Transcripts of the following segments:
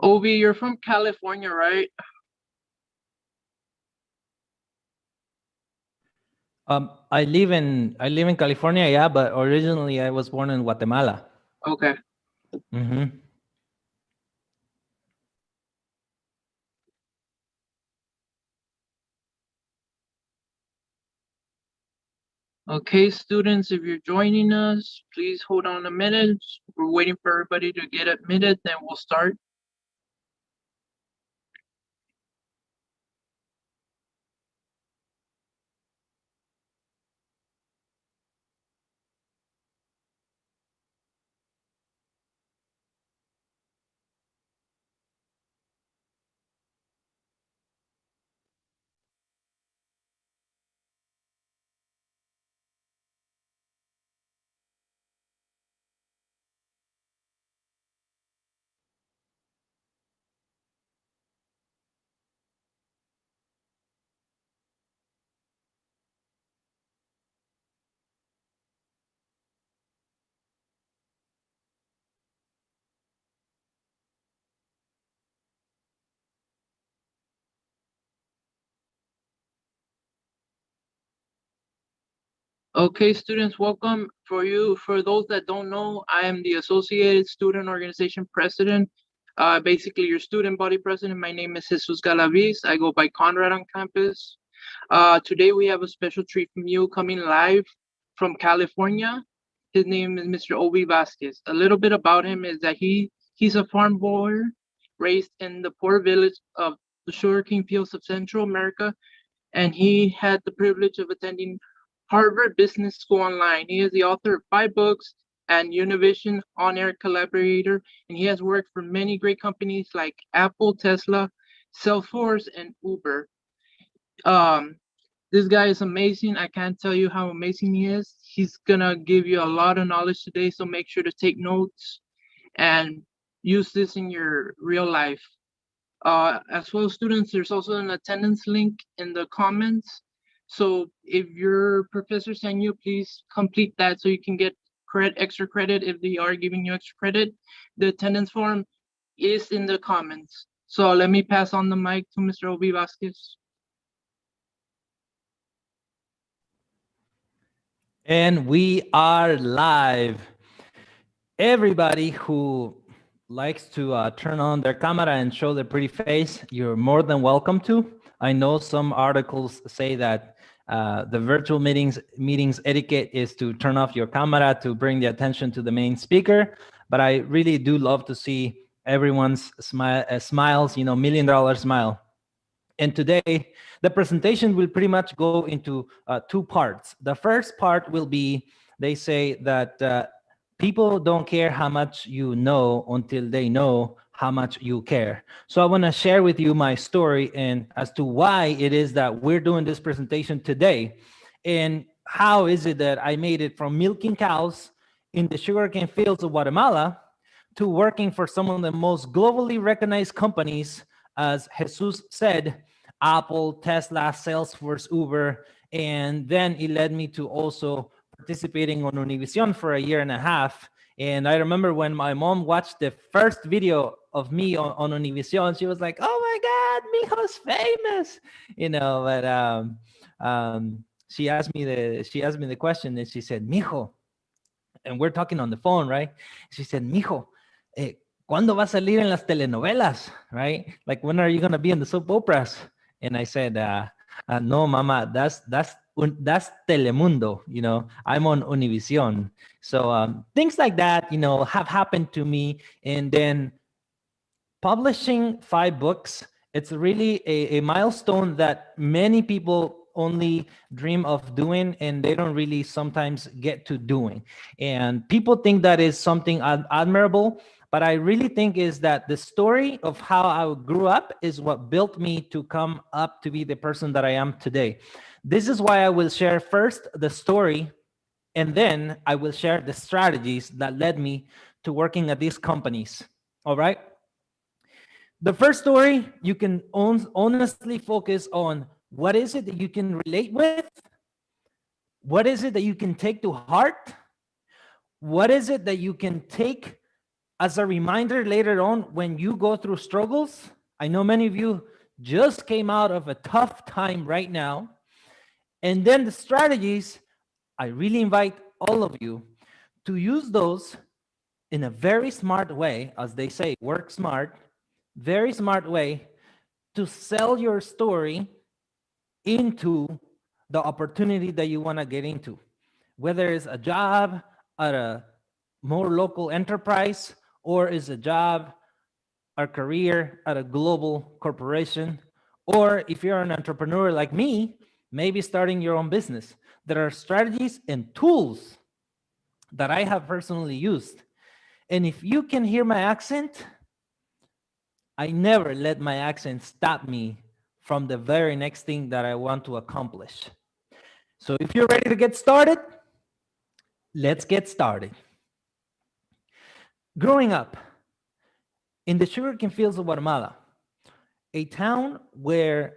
Ovi, you're from California, right? I live in California, yeah, but originally I was born in Guatemala. Okay. Hmm. Okay, students, if you're joining us, please hold on a minute. We're waiting for everybody to get admitted, then we'll start. Okay, students, welcome. For those that don't know, I am the Associated Student Organization President, basically your student body president. My name is Jesus Galaviz. I go by Conrad on campus. Today we have a special treat from you coming live from California. His name is Mr. Ovi Vasquez. A little bit about him is that he's a farm boy raised in the poor village of the sugarcane fields of Central America, and he had the privilege of attending Harvard Business School online. He is the author of 5 books and Univision on-air collaborator, and he has worked for many great companies like Apple, Tesla, Salesforce, and Uber. Um, this guy is amazing. I can't tell you how amazing he is. He's gonna give you a lot of knowledge today, so make sure to take notes and use this in your real life. As well, students, there's also an attendance link in the comments. So if your professor sent you, please complete that so you can get extra credit if they are giving you extra credit. The attendance form is in the comments. So let me pass on the mic to Mr. Obi Vasquez. And we are live. Everybody who likes to turn on their camera and show their pretty face, you're more than welcome to. I know some articles say that the virtual meetings etiquette is to turn off your camera to bring the attention to the main speaker, but I really do love to see everyone's smiles, $1 million smile. And today, the presentation will pretty much go into 2 parts. The first part will be, they say that people don't care how much you know until they know how much you care. So I want to share with you my story and as to why it is that we're doing this presentation today, and how is it that I made it from milking cows in the sugarcane fields of Guatemala to working for some of the most globally recognized companies, as Jesus said, Apple, Tesla, Salesforce, Uber. And then it led me to also participating on Univision for a year and a half. And I remember when my mom watched the first video of me on Univision, she was like, "Oh my God, Mijo's famous," But she asked me the question, and she said, "Mijo," and we're talking on the phone, right? She said, "Mijo, ¿cuándo va a salir en las telenovelas?" Right? Like, when are you gonna be in the soap operas? And I said, "No, Mama, that's Telemundo. I'm on Univision." So things like that, have happened to me, and then publishing 5 books, it's really a milestone that many people only dream of doing, and they don't really sometimes get to doing. And people think that is something admirable, but I really think is that the story of how I grew up is what built me to come up to be the person that I am today. This is why I will share first the story, and then I will share the strategies that led me to working at these companies. All right. The first story, you can honestly focus on what is it that you can relate with, what is it that you can take to heart, what is it that you can take as a reminder later on when you go through struggles. I know many of you just came out of a tough time right now. And then the strategies, I really invite all of you to use those in a very smart way, as they say, work smart, very smart way to sell your story into the opportunity that you want to get into, whether it's a job at a more local enterprise or is a job or career at a global corporation, or if you're an entrepreneur like me, maybe starting your own business. There are strategies and tools that I have personally used. And if you can hear my accent, I never let my accent stop me from the very next thing that I want to accomplish. So if you're ready to get started, let's get started. Growing up in the sugarcane fields of Guatemala, a town where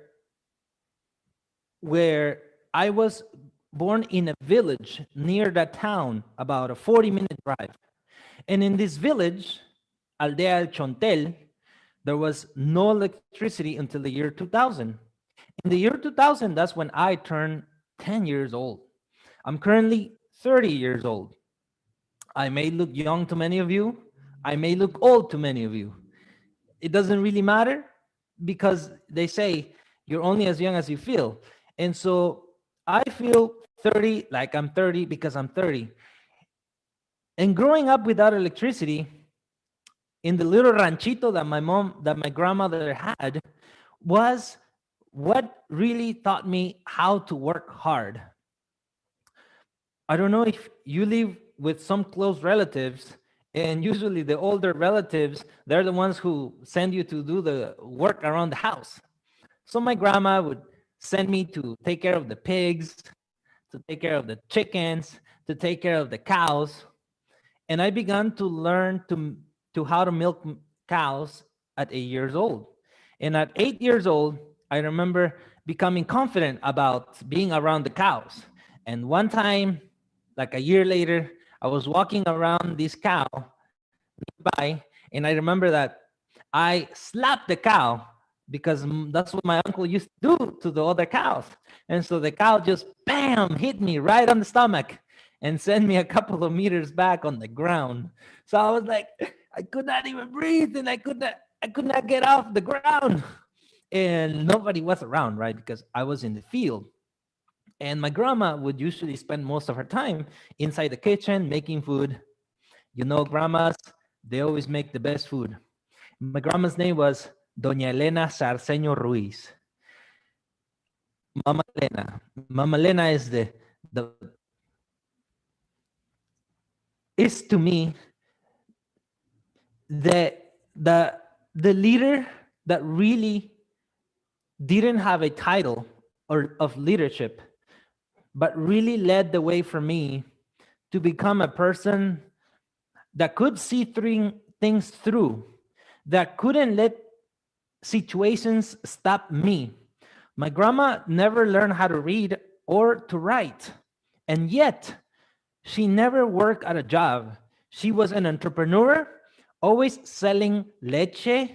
I was born in a village near that town, about a 40-minute drive. And in this village, Aldea El Chontel, there was no electricity until the year 2000. In the year 2000, that's when I turned 10 years old. I'm currently 30 years old. I may look young to many of you. I may look old to many of you. It doesn't really matter because they say you're only as young as you feel. And so I feel 30 like I'm 30 because I'm 30. And growing up without electricity in the little ranchito that my grandmother had was what really taught me how to work hard. I don't know if you live with some close relatives, and usually the older relatives, they're the ones who send you to do the work around the house. So my grandma would send me to take care of the pigs, to take care of the chickens, to take care of the cows. And I began to learn to how to milk cows at 8 years old. And at 8 years old, I remember becoming confident about being around the cows. And one time, like a year later, I was walking around this cow nearby, and I remember that I slapped the cow because that's what my uncle used to do to the other cows. And so the cow just bam hit me right on the stomach and sent me a couple of meters back on the ground. So I was like, I could not even breathe, and I could not get off the ground. And nobody was around, right? Because I was in the field. And my grandma would usually spend most of her time inside the kitchen making food. You know, grandmas, they always make the best food. My grandma's name was Doña Elena Sarceño Ruiz. Mama Elena. Mama Elena is is to me the leader that really didn't have a title or of leadership, but really led the way for me to become a person that could see things through, that couldn't let situations stop me. My grandma never learned how to read or to write, and yet she never worked at a job. She was an entrepreneur, always selling leche,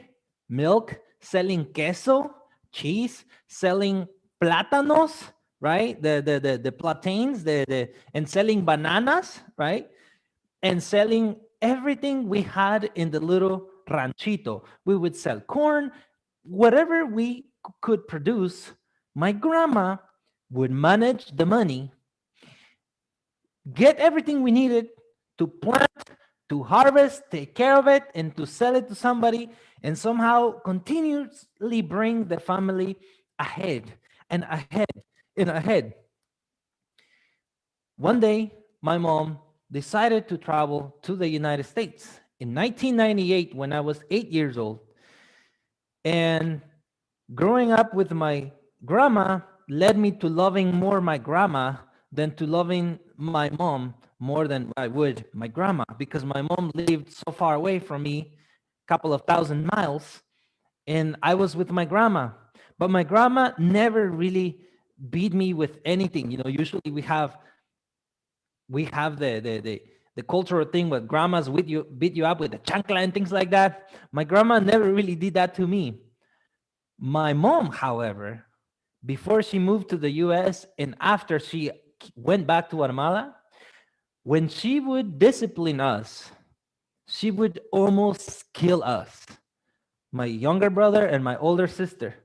milk, selling queso, cheese, selling plátanos, right? The plantains, and selling bananas, right? And selling everything we had in the little ranchito. We would sell corn, whatever we could produce. My grandma would manage the money, get everything we needed to plant, to harvest, take care of it, and to sell it to somebody, and somehow continuously bring the family ahead and ahead and ahead. One day, my mom decided to travel to the United States in 1998 when I was 8 years old. And growing up with my grandma led me to loving more my grandma than to loving my mom more than I would my grandma, because my mom lived so far away from me, a couple of thousand miles, and I was with my grandma. But my grandma never really beat me with anything. You know, usually we have the cultural thing with grandmas beat you up with the chancla and things like that. My grandma never really did that to me. My mom, however, before she moved to the US and after she went back to Guatemala, when she would discipline us, she would almost kill us, my younger brother and my older sister.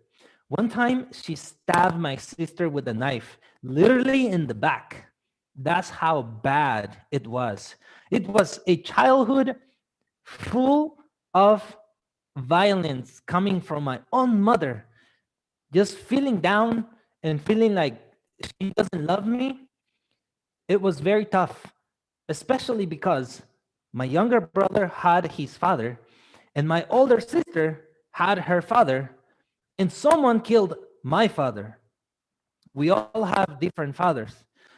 One time, she stabbed my sister with a knife, literally in the back. That's how bad it was. It was a childhood full of violence coming from my own mother, just feeling down and feeling like she doesn't love me. It was very tough, especially because my younger brother had his father and my older sister had her father, and someone killed my father. We all have different fathers.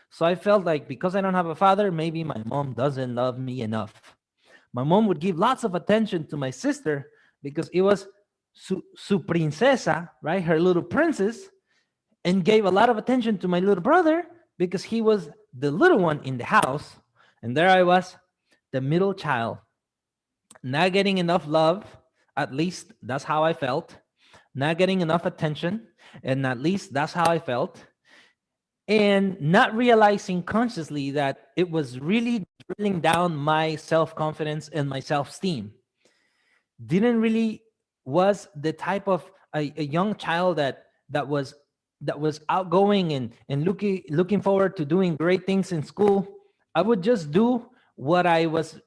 So I felt like because I don't have a father, maybe my mom doesn't love me enough. My mom would give lots of attention to my sister because it was su princesa, right? Her little princess, and gave a lot of attention to my little brother because he was the little one in the house. And there I was, the middle child, not getting enough love. At least that's how I felt. Not getting enough attention. And at least that's how I felt. And not realizing consciously that it was really drilling down my self-confidence and my self-esteem. Didn't really was the type of a young child that was outgoing and looking forward to doing great things in school. I would just do what I was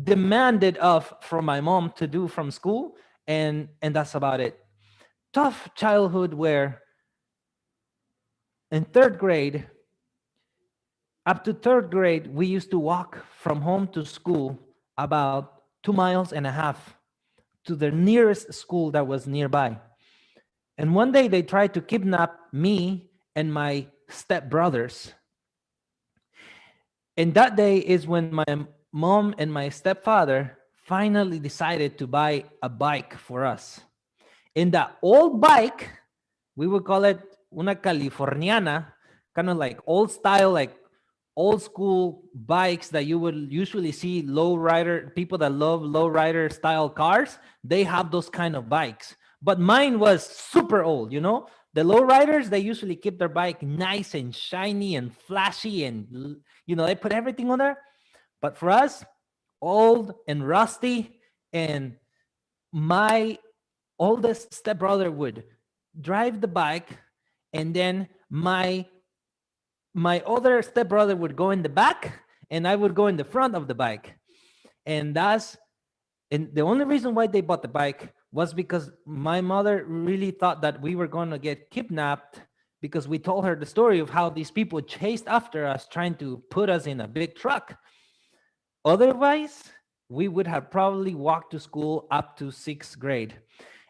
demanded of from my mom to do from school, and that's about it. Tough childhood where in third grade, up to third grade, we used to walk from home to school about 2.5 miles to the nearest school that was nearby. And one day they tried to kidnap me and my stepbrothers. And that day is when my mom and my stepfather finally decided to buy a bike for us. In that old bike, we would call it una californiana, kind of like old style, like old school bikes that you would usually see low rider people that love low rider style cars. They have those kind of bikes, but mine was super old. The low riders, they usually keep their bike nice and shiny and flashy, and they put everything on there. But for us, old and rusty. And my oldest stepbrother would drive the bike, and then my other stepbrother would go in the back and I would go in the front of the bike. And the only reason why they bought the bike was because my mother really thought that we were going to get kidnapped, because we told her the story of how these people chased after us trying to put us in a big truck. Otherwise, we would have probably walked to school up to 6th grade.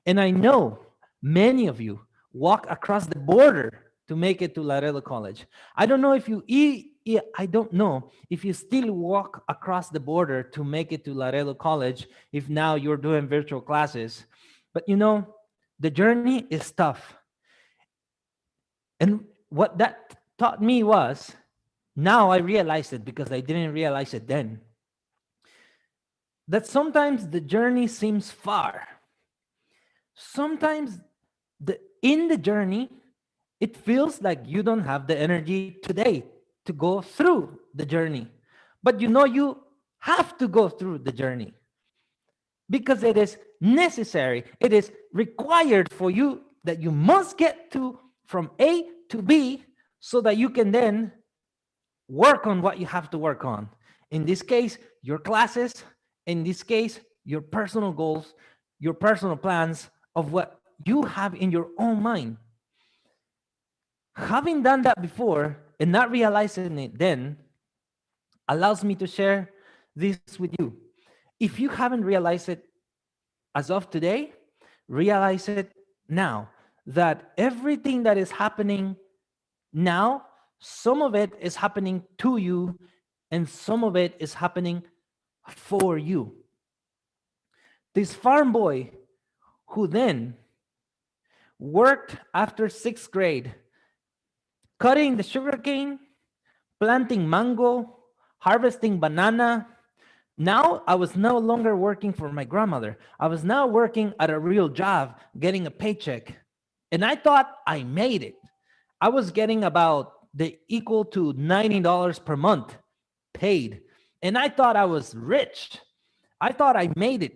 And I know many of you walk across the border to make it to Laredo College. I don't know if you still walk across the border to make it to Laredo College, if now you're doing virtual classes. But the journey is tough. And what that taught me was, now I realize it because I didn't realize it then, that sometimes the journey seems far. Sometimes in the journey, it feels like you don't have the energy today to go through the journey. But you have to go through the journey because it is necessary. It is required for you, that you must get from A to B so that you can then work on what you have to work on. In this case, your classes. In this case, your personal goals, your personal plans of what you have in your own mind. Having done that before and not realizing it then allows me to share this with you. If you haven't realized it as of today, realize it now, that everything that is happening now, some of it is happening to you and some of it is happening for you. This farm boy who then worked after 6th grade, cutting the sugarcane, planting mango, harvesting banana. Now I was no longer working for my grandmother. I was now working at a real job, getting a paycheck. And I thought I made it. I was getting about the equal to $90 per month paid. And I thought I was rich. I thought I made it.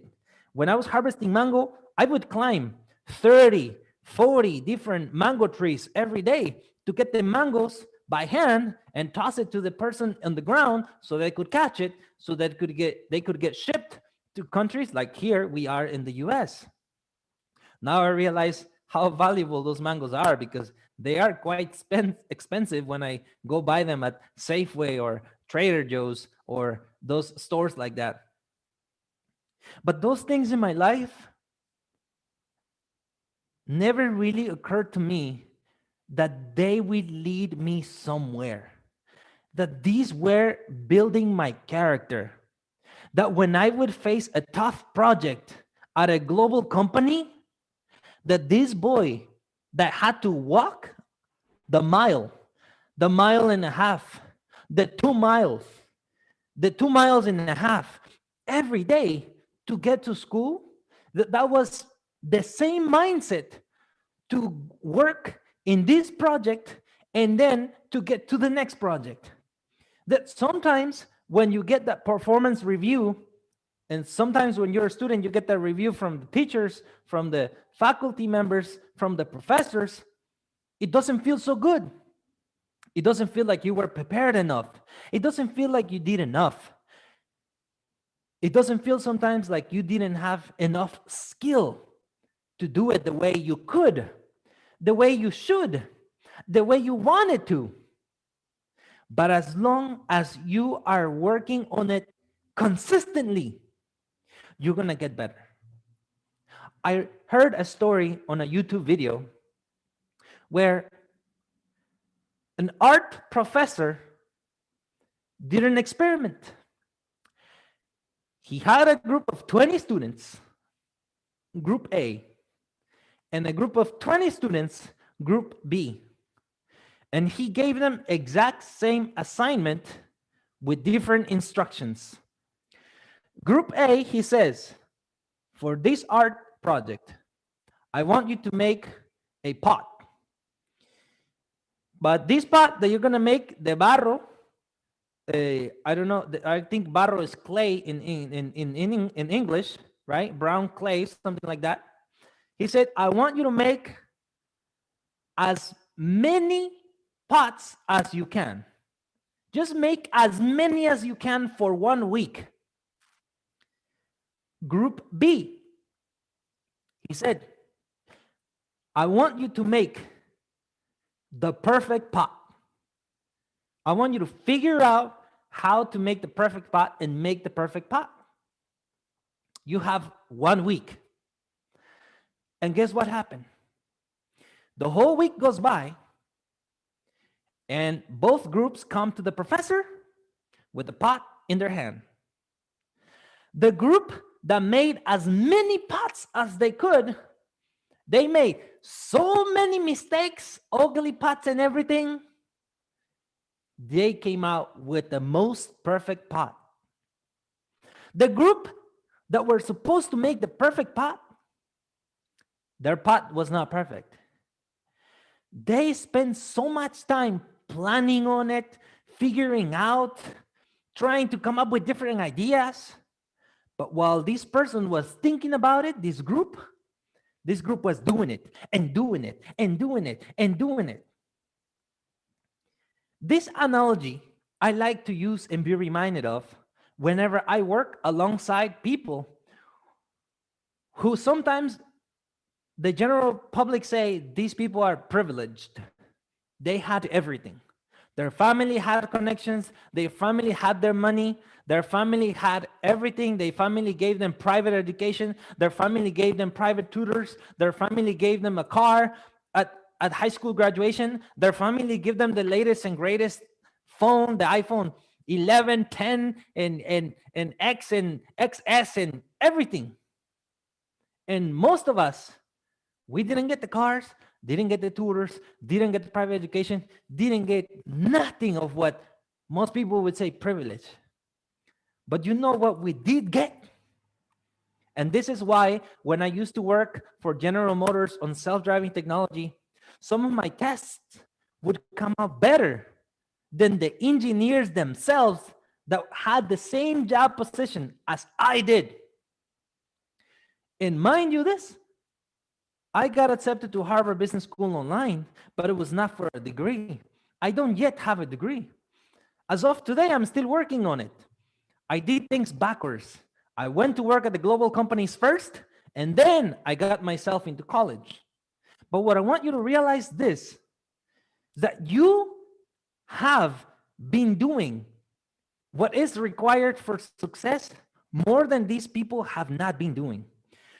When I was harvesting mango, I would climb 30, 40 different mango trees every day to get the mangoes by hand and toss it to the person on the ground so they could catch it, so that they could get shipped to countries like here we are in the US. Now I realize how valuable those mangoes are, because they are quite expensive when I go buy them at Safeway or Trader Joe's or those stores like that. But those things in my life never really occurred to me that they would lead me somewhere, that these were building my character, that when I would face a tough project at a global company, that this boy that had to walk the mile and a half, the 2 miles, the 2 miles and a half every day to get to school, that was the same mindset to work in this project and then to get to the next project. That sometimes when you get that performance review, and sometimes when you're a student, you get that review from the teachers, from the faculty members, from the professors, it doesn't feel so good. It doesn't feel like you were prepared enough. It doesn't feel like you did enough. It doesn't feel sometimes like you didn't have enough skill to do it the way you could, the way you should, the way you wanted to. But as long as you are working on it consistently, you're going to get better. I heard a story on a YouTube video where an art professor did an experiment. He had a group of 20 students, group A, and a group of 20 students, group B. And he gave them exact same assignment with different instructions. Group A, he says, for this art project, I want you to make a pot. But this pot that you're going to make, the barro, I don't know, I think barro is clay in English, right? Brown clay, something like that. He said, I want you to make as many pots as you can. Just make as many as you can for 1 week. Group B, he said, I want you to make the perfect pot. I want you to figure out how to make the perfect pot and make the perfect pot. You have 1 week. And guess what happened? The whole week goes by, and both groups come to the professor with the pot in their hand. The group that made as many pots as they could, they made so many mistakes, ugly pots and everything, they came out with the most perfect pot. The group that were supposed to make the perfect pot, their pot was not perfect. They spent so much time planning on it, figuring out, trying to come up with different ideas. But while this person was thinking about it, this group was doing it and doing it and doing it and doing it. This analogy I like to use and be reminded of whenever I work alongside people who sometimes the general public say these people are privileged. They had everything. Their family had connections. Their family had their money. Their family had everything. Their family gave them private education. Their family gave them private tutors. Their family gave them a car at high school graduation. Their family gave them the latest and greatest phone, the iPhone 11, 10, and X and XS and everything. And most of us, we didn't get the cars, didn't get the tutors, didn't get the private education, didn't get nothing of what most people would say privilege. But you know what we did get? And this is why when I used to work for General Motors on self-driving technology, some of my tests would come out better than the engineers themselves that had the same job position as I did. And mind you this, I got accepted to Harvard Business School online, but it was not for a degree. I don't yet have a degree. As of today, I'm still working on it. I did things backwards. I went to work at the global companies first, and then I got myself into college. But what I want you to realize this, that you have been doing what is required for success more than these people have not been doing.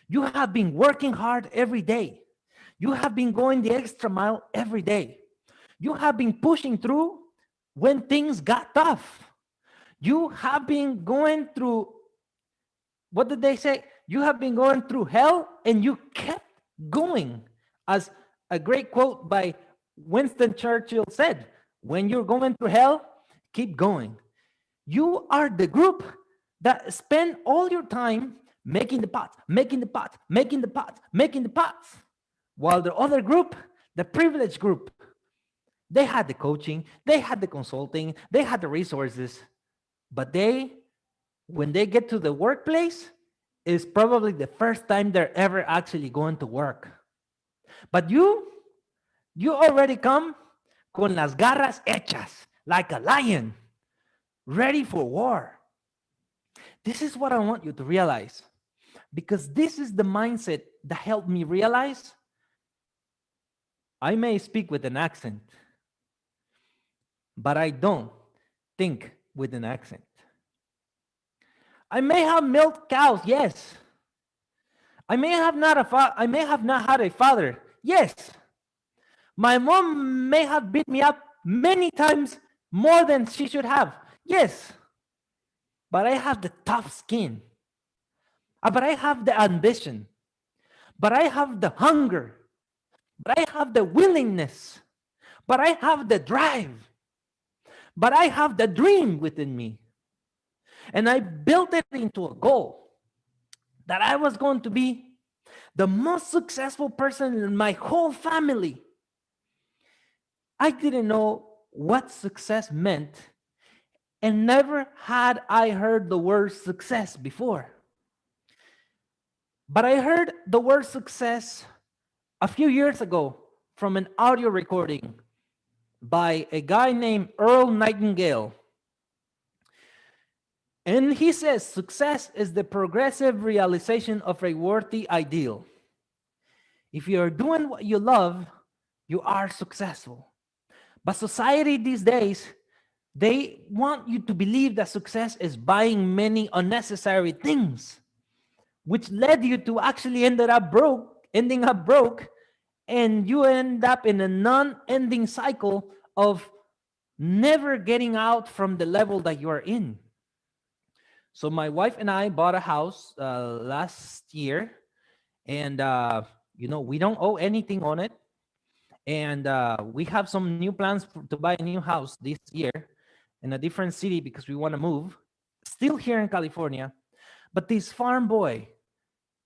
You have been working hard every day. You have been going the extra mile every day. You have been pushing through when things got tough. You have been going through, what did they say? You have been going through hell and you kept going. As a great quote by Winston Churchill said, when you're going through hell, keep going. You are the group that spend all your time making the pots, making the pots, making the pots, making the pots. While the other group, the privileged group, they had the coaching, they had the consulting, they had the resources, but when they get to the workplace, is probably the first time they're ever actually going to work. But you already come con las garras hechas, like a lion, ready for war. This is what I want you to realize, because this is the mindset that helped me realize I may speak with an accent, but I don't think with an accent. I may have milked cows, yes. I may have not had a father, yes. My mom may have beat me up many times more than she should have, yes. But I have the tough skin. But I have the ambition. But I have the hunger. But I have the willingness. But I have the drive. But I have the dream within me. And I built it into a goal that I was going to be the most successful person in my whole family. I didn't know what success meant, and never had I heard the word success before. But I heard the word success a few years ago from an audio recording by a guy named Earl Nightingale. And he says, success is the progressive realization of a worthy ideal. If you are doing what you love, you are successful. But society these days, they want you to believe that success is buying many unnecessary things, which led you to actually ending up broke, and you end up in a non-ending cycle of never getting out from the level that you are in. So my wife and I bought a house last year, and we don't owe anything on it. And we have some new plans to buy a new house this year in a different city because we want to move, still here in California. But this farm boy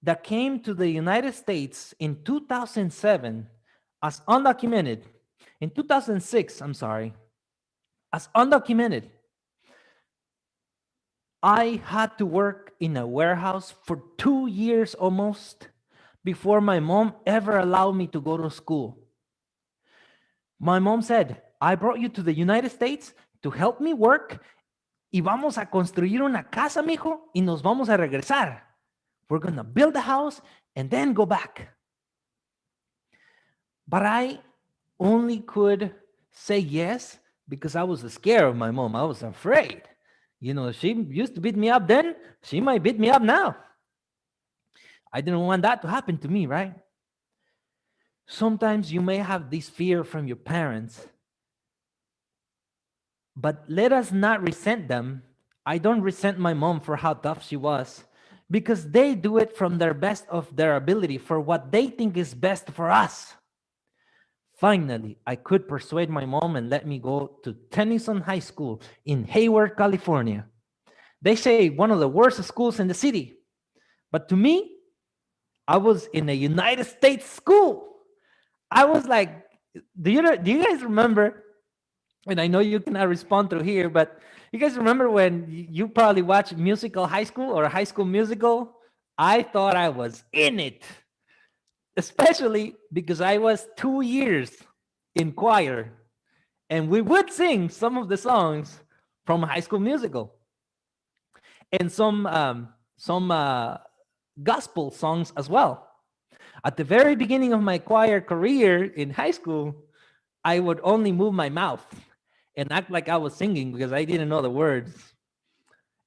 that came to the United States in 2007 as undocumented, in 2006, I'm sorry, as undocumented, I had to work in a warehouse for 2 years almost before my mom ever allowed me to go to school. My mom said, I brought you to the United States to help me work y vamos a construir una casa, mijo, y nos vamos a regresar. We're going to build a house and then go back. But I only could say yes because I was scared of my mom. I was afraid. She used to beat me up then. She might beat me up now. I didn't want that to happen to me, right? Sometimes you may have this fear from your parents, but let us not resent them. I don't resent my mom for how tough she was, because they do it from their best of their ability for what they think is best for us. Finally, I could persuade my mom and let me go to Tennyson High School in Hayward, California. They say one of the worst schools in the city. But to me, I was in a United States school. I was like, do you guys remember? And I know you cannot respond through here, but you guys remember when you probably watched Musical High School or High School Musical? I thought I was in it, especially because I was 2 years in choir, and we would sing some of the songs from High School Musical and some gospel songs as well. At the very beginning of my choir career in high school, I would only move my mouth and act like I was singing because I didn't know the words.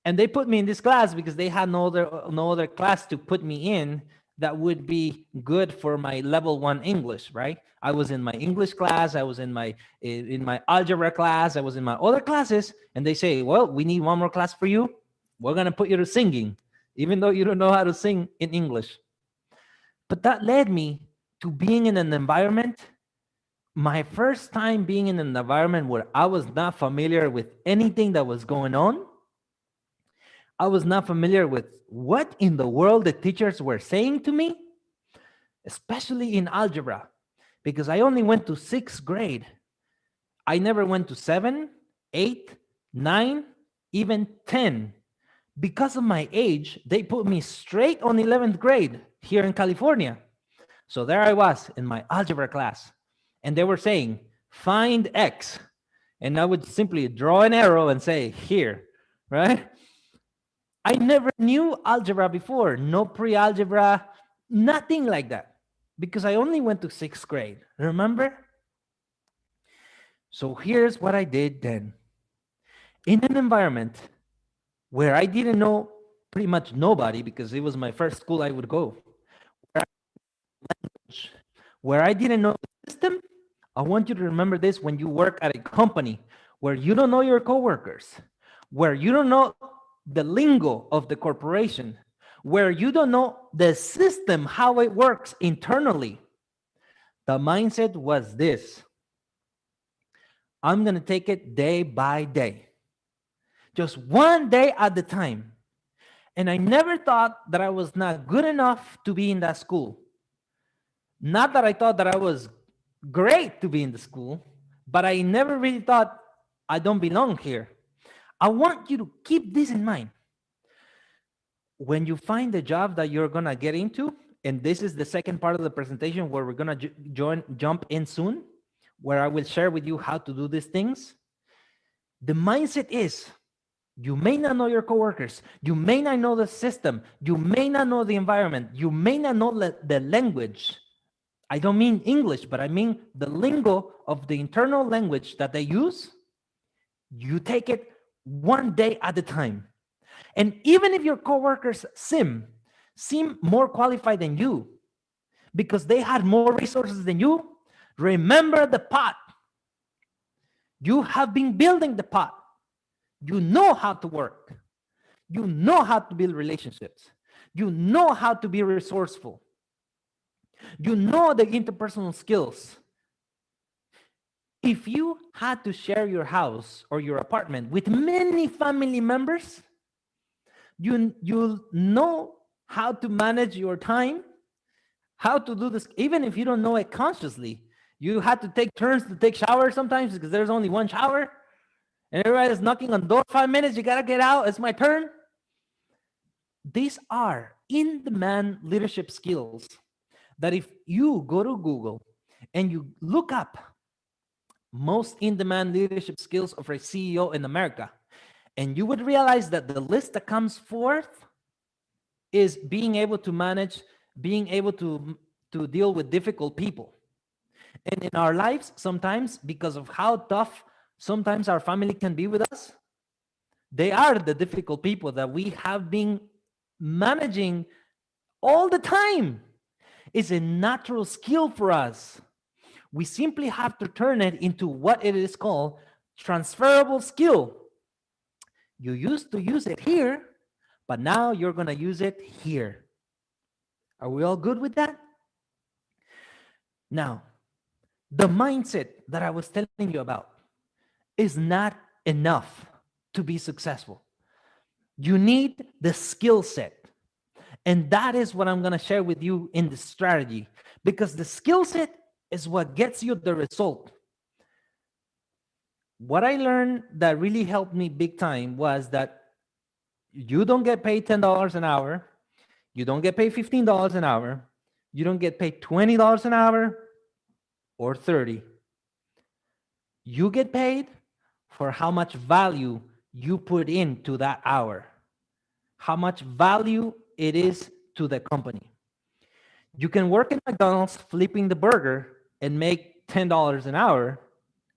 And they put me in this class because they had no other class to put me in that would be good for my level 1 English, right? I was in my English class, I was in my algebra class, I was in my other classes, and they say, well, we need one more class for you. We're gonna put you to singing, even though you don't know how to sing in English. But that led me to being in an environment, my first time being in an environment where I was not familiar with anything that was going on. I was not familiar with what in the world the teachers were saying to me, especially in algebra, because I only went to 6th grade. I never went to 7, 8, 9, even 10. Because of my age, they put me straight on 11th grade here in California. So there I was in my algebra class, and they were saying, find X. And I would simply draw an arrow and say, here, right? I never knew algebra before, no pre-algebra, nothing like that, because I only went to 6th grade, remember? So here's what I did then. In an environment where I didn't know pretty much nobody, because it was my first school I would go, where I didn't know the system. I want you to remember this when you work at a company where you don't know your coworkers, where you don't know the lingo of the corporation, where you don't know the system, how it works internally. The mindset was this: I'm going to take it day by day, just one day at a time. And I never thought that I was not good enough to be in that school. Not that I thought that I was great to be in the school, but I never really thought I don't belong here. I want you to keep this in mind. When you find the job that you're going to get into, and this is the second part of the presentation where we're going to jump in soon, where I will share with you how to do these things. The mindset is, you may not know your coworkers, you may not know the system, you may not know the environment, you may not know the language. I don't mean English, but I mean the lingo of the internal language that they use. You take it one day at a time. And even if your coworkers seem more qualified than you because they had more resources than you, remember the pot. You have been building the pot. You know how to work. You know how to build relationships. You know how to be resourceful. You know the interpersonal skills. If you had to share your house or your apartment with many family members, you'll know how to manage your time, how to do this, even if you don't know it consciously. You had to take turns to take showers sometimes because there's only one shower, and everybody's knocking on the door, 5 minutes, you gotta get out, it's my turn. These are in-demand leadership skills that if you go to Google and you look up most in-demand leadership skills of a CEO in America, and you would realize that the list that comes forth is being able to manage, being able to deal with difficult people. And in our lives, sometimes, because of how tough sometimes our family can be with us, they are the difficult people that we have been managing all the time. It's a natural skill for us. We simply have to turn it into what it is called transferable skill. You used to use it here, but now you're going to use it here. Are we all good with that? Now, the mindset that I was telling you about is not enough to be successful. You need the skill set. And that is what I'm going to share with you in the strategy, because the skill set is what gets you the result. What I learned that really helped me big time was that you don't get paid $10 an hour. You don't get paid $15 an hour. You don't get paid $20 an hour or 30. You get paid for how much value you put into that hour, how much value it is to the company. You can work at McDonald's flipping the burger and make $10 an hour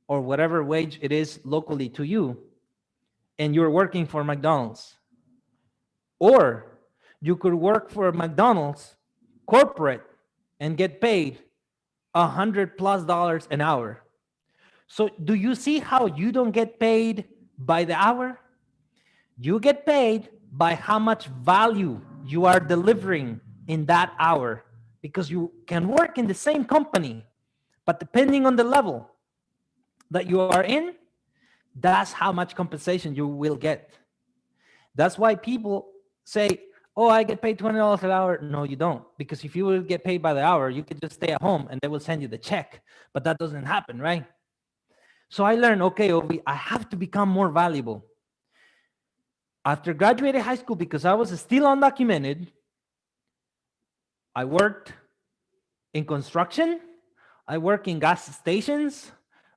or whatever wage it is locally to you, and you're working for McDonald's. Or you could work for McDonald's corporate and get paid $100+ an hour. So do you see how you don't get paid by the hour? You get paid by how much value you are delivering in that hour, because you can work in the same company, but depending on the level that you are in, that's how much compensation you will get. That's why people say, oh, I get paid $20 an hour. No, you don't. Because if you will get paid by the hour, you could just stay at home and they will send you the check. But that doesn't happen, right? So I learned, okay, Ovi, I have to become more valuable. After graduating high school, because I was still undocumented, I worked in construction. I work in gas stations.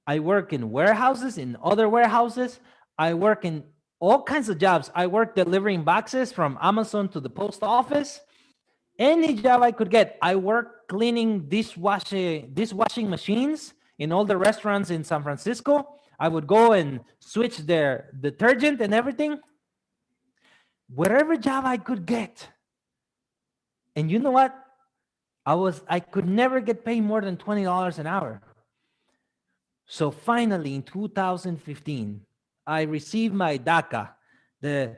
I work in warehouses, in other warehouses. I work in all kinds of jobs. I work delivering boxes from Amazon to the post office. Any job I could get. I work cleaning dishwashing machines in all the restaurants in San Francisco. I would go and switch their detergent and everything. Whatever job I could get. And you know what? I could never get paid more than $20 an hour. So finally, in 2015, I received my DACA, the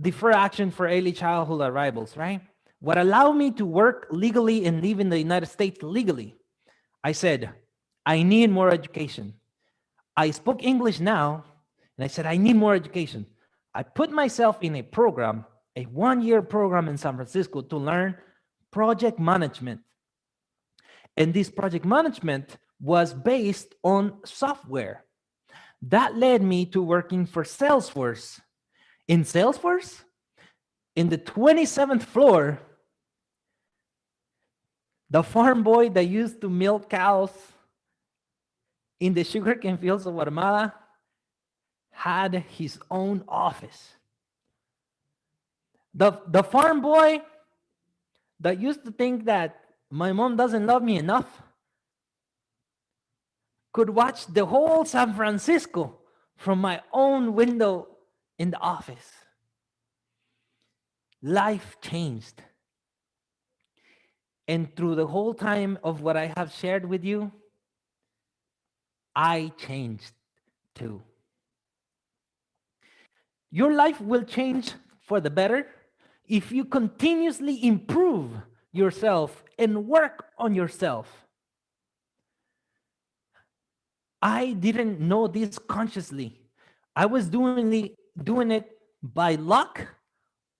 Deferred Action for Early Childhood Arrivals, right? What allowed me to work legally and live in the United States legally. I said, I need more education. I spoke English now, and I said, I need more education. I put myself in a program, a 1-year program in San Francisco to learn project management. And this project management was based on software. That led me to working for Salesforce. In Salesforce, in the 27th floor, the farm boy that used to milk cows in the sugarcane fields of Guatemala had his own office. The farm boy that used to think that my mom doesn't love me enough could watch the whole San Francisco from my own window in the office. Life changed. And through the whole time of what I have shared with you, I changed too. Your life will change for the better if you continuously improve yourself and work on yourself. I didn't know this consciously. I was doing it by luck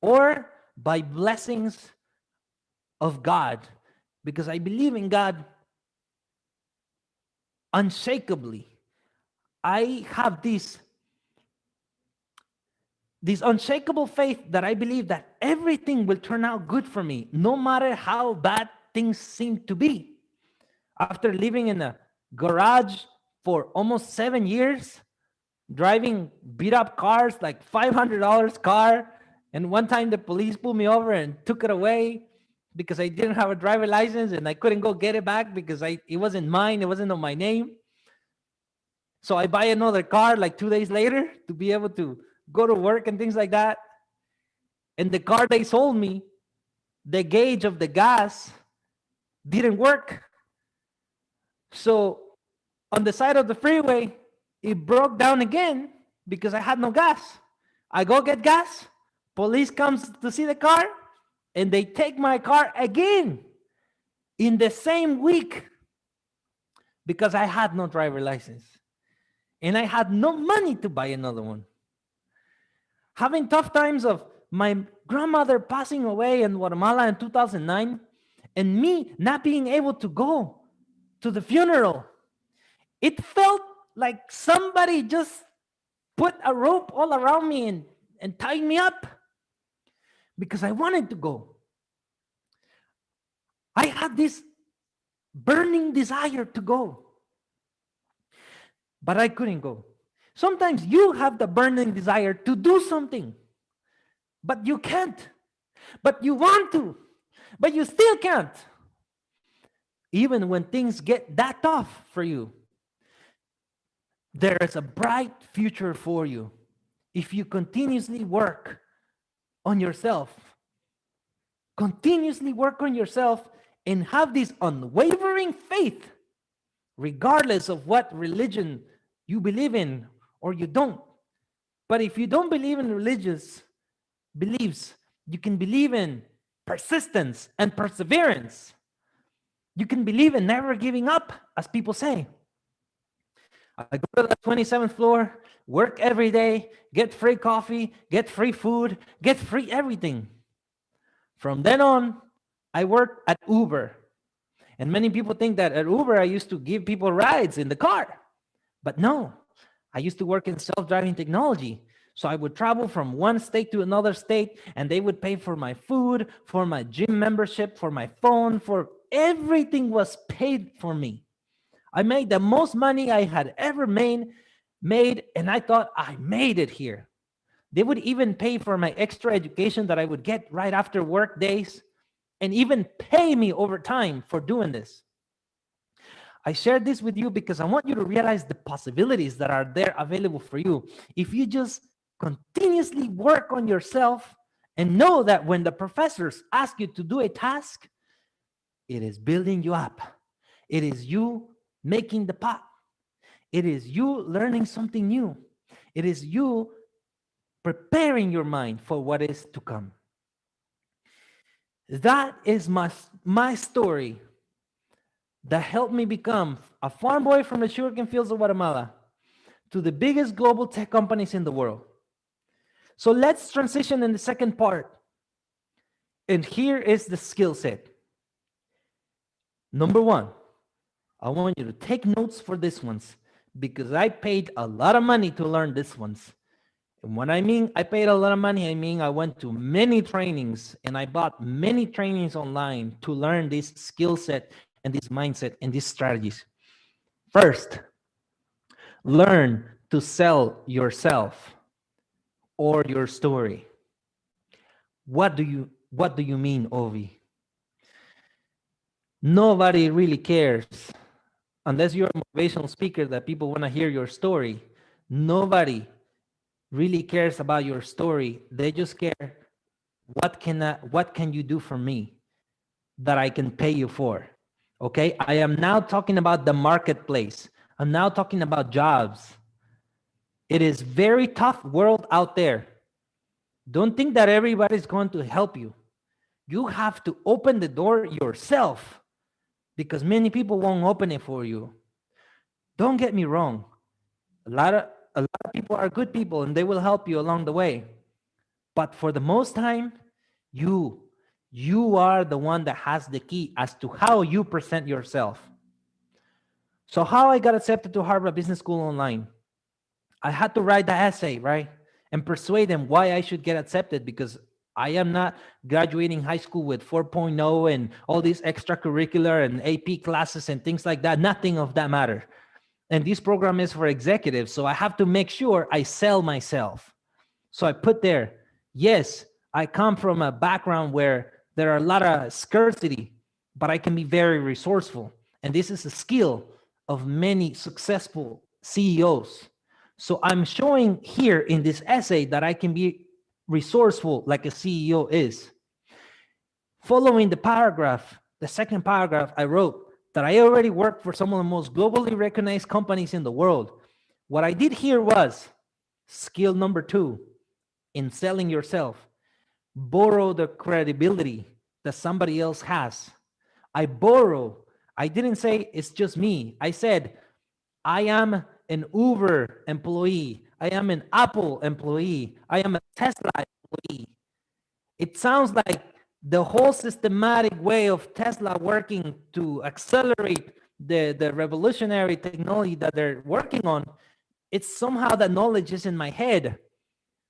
or by blessings of God, because I believe in God unshakably. I have this unshakable faith that I believe that everything will turn out good for me, no matter how bad things seem to be. After living in a garage for almost 7 years, driving beat up cars, like $500 car, and one time the police pulled me over and took it away because I didn't have a driver license and I couldn't go get it back because it wasn't mine, it wasn't on my name. So I buy another car like 2 days later to be able to go to work and things like that. And the car they sold me, the gauge of the gas didn't work. So on the side of the freeway, it broke down again because I had no gas. I go get gas, police comes to see the car, and they take my car again in the same week because I had no driver license. And I had no money to buy another one. having tough times of my grandmother passing away in Guatemala in 2009 and me not being able to go to the funeral. It felt like somebody just put a rope all around me and tied me up because I wanted to go. I had this burning desire to go, but I couldn't go. Sometimes you have the burning desire to do something, but you can't. But you want to, but you still can't. Even when things get that tough for you, there is a bright future for you if you continuously work on yourself. Continuously work on yourself and have this unwavering faith, regardless of what religion you believe in or you don't. But if you don't believe in religious beliefs, you can believe in persistence and perseverance. You can believe in never giving up, as people say. I go to the 27th floor, work every day, get free coffee, get free food, get free everything. From then on, I worked at Uber. And many people think that at Uber, I used to give people rides in the car. But no, I used to work in self-driving technology. So I would travel from one state to another state, and they would pay for my food, for my gym membership, for my phone, for everything was paid for me. I made the most money I had ever made, and I thought I made it here. They would even pay for my extra education that I would get right after work days, and even pay me overtime for doing this. I shared this with you because I want you to realize the possibilities that are there available for you. If you just continuously work on yourself and know that when the professors ask you to do a task, it is building you up. It is you making the pot. It is you learning something new. It is you preparing your mind for what is to come. That is my story that helped me become a farm boy from the sugarcane fields of Guatemala to the biggest global tech companies in the world. So let's transition in the second part. And here is the skill set. Number one, I want you to take notes for these ones because I paid a lot of money to learn these ones. And when I mean I paid a lot of money, I mean I went to many trainings and I bought many trainings online to learn this skill set and this mindset and these strategies. First, learn to sell yourself or your story. What do you mean, Ovi? Nobody really cares unless you're a motivational speaker that people want to hear your story. Nobody really cares about your story. They just care, what can you do for me that I can pay you for? Okay, I am now talking about the marketplace. I'm now talking about jobs. It is very tough world out there. Don't think that everybody's going to help you. You have to open the door yourself because many people won't open it for you. Don't get me wrong. A lot of people are good people and they will help you along the way. But for the most time, you are the one that has the key as to how you present yourself. So how I got accepted to Harvard Business School online? I had to write the essay, right? And persuade them why I should get accepted because I am not graduating high school with 4.0 and all these extracurricular and AP classes and things like that. Nothing of that matter. And this program is for executives. So I have to make sure I sell myself. So I put there, yes, I come from a background where there are a lot of scarcity, but I can be very resourceful. And this is a skill of many successful CEOs. So I'm showing here in this essay that I can be resourceful like a CEO is. Following the paragraph, the second paragraph, I wrote that I already worked for some of the most globally recognized companies in the world. What I did here was skill number 2 in selling yourself. Borrow the credibility that somebody else has. I didn't say it's just me. I said, I am an Uber employee. I am an Apple employee. I am a Tesla employee. It sounds like the whole systematic way of Tesla working to accelerate the revolutionary technology that they're working on, it's somehow that knowledge is in my head.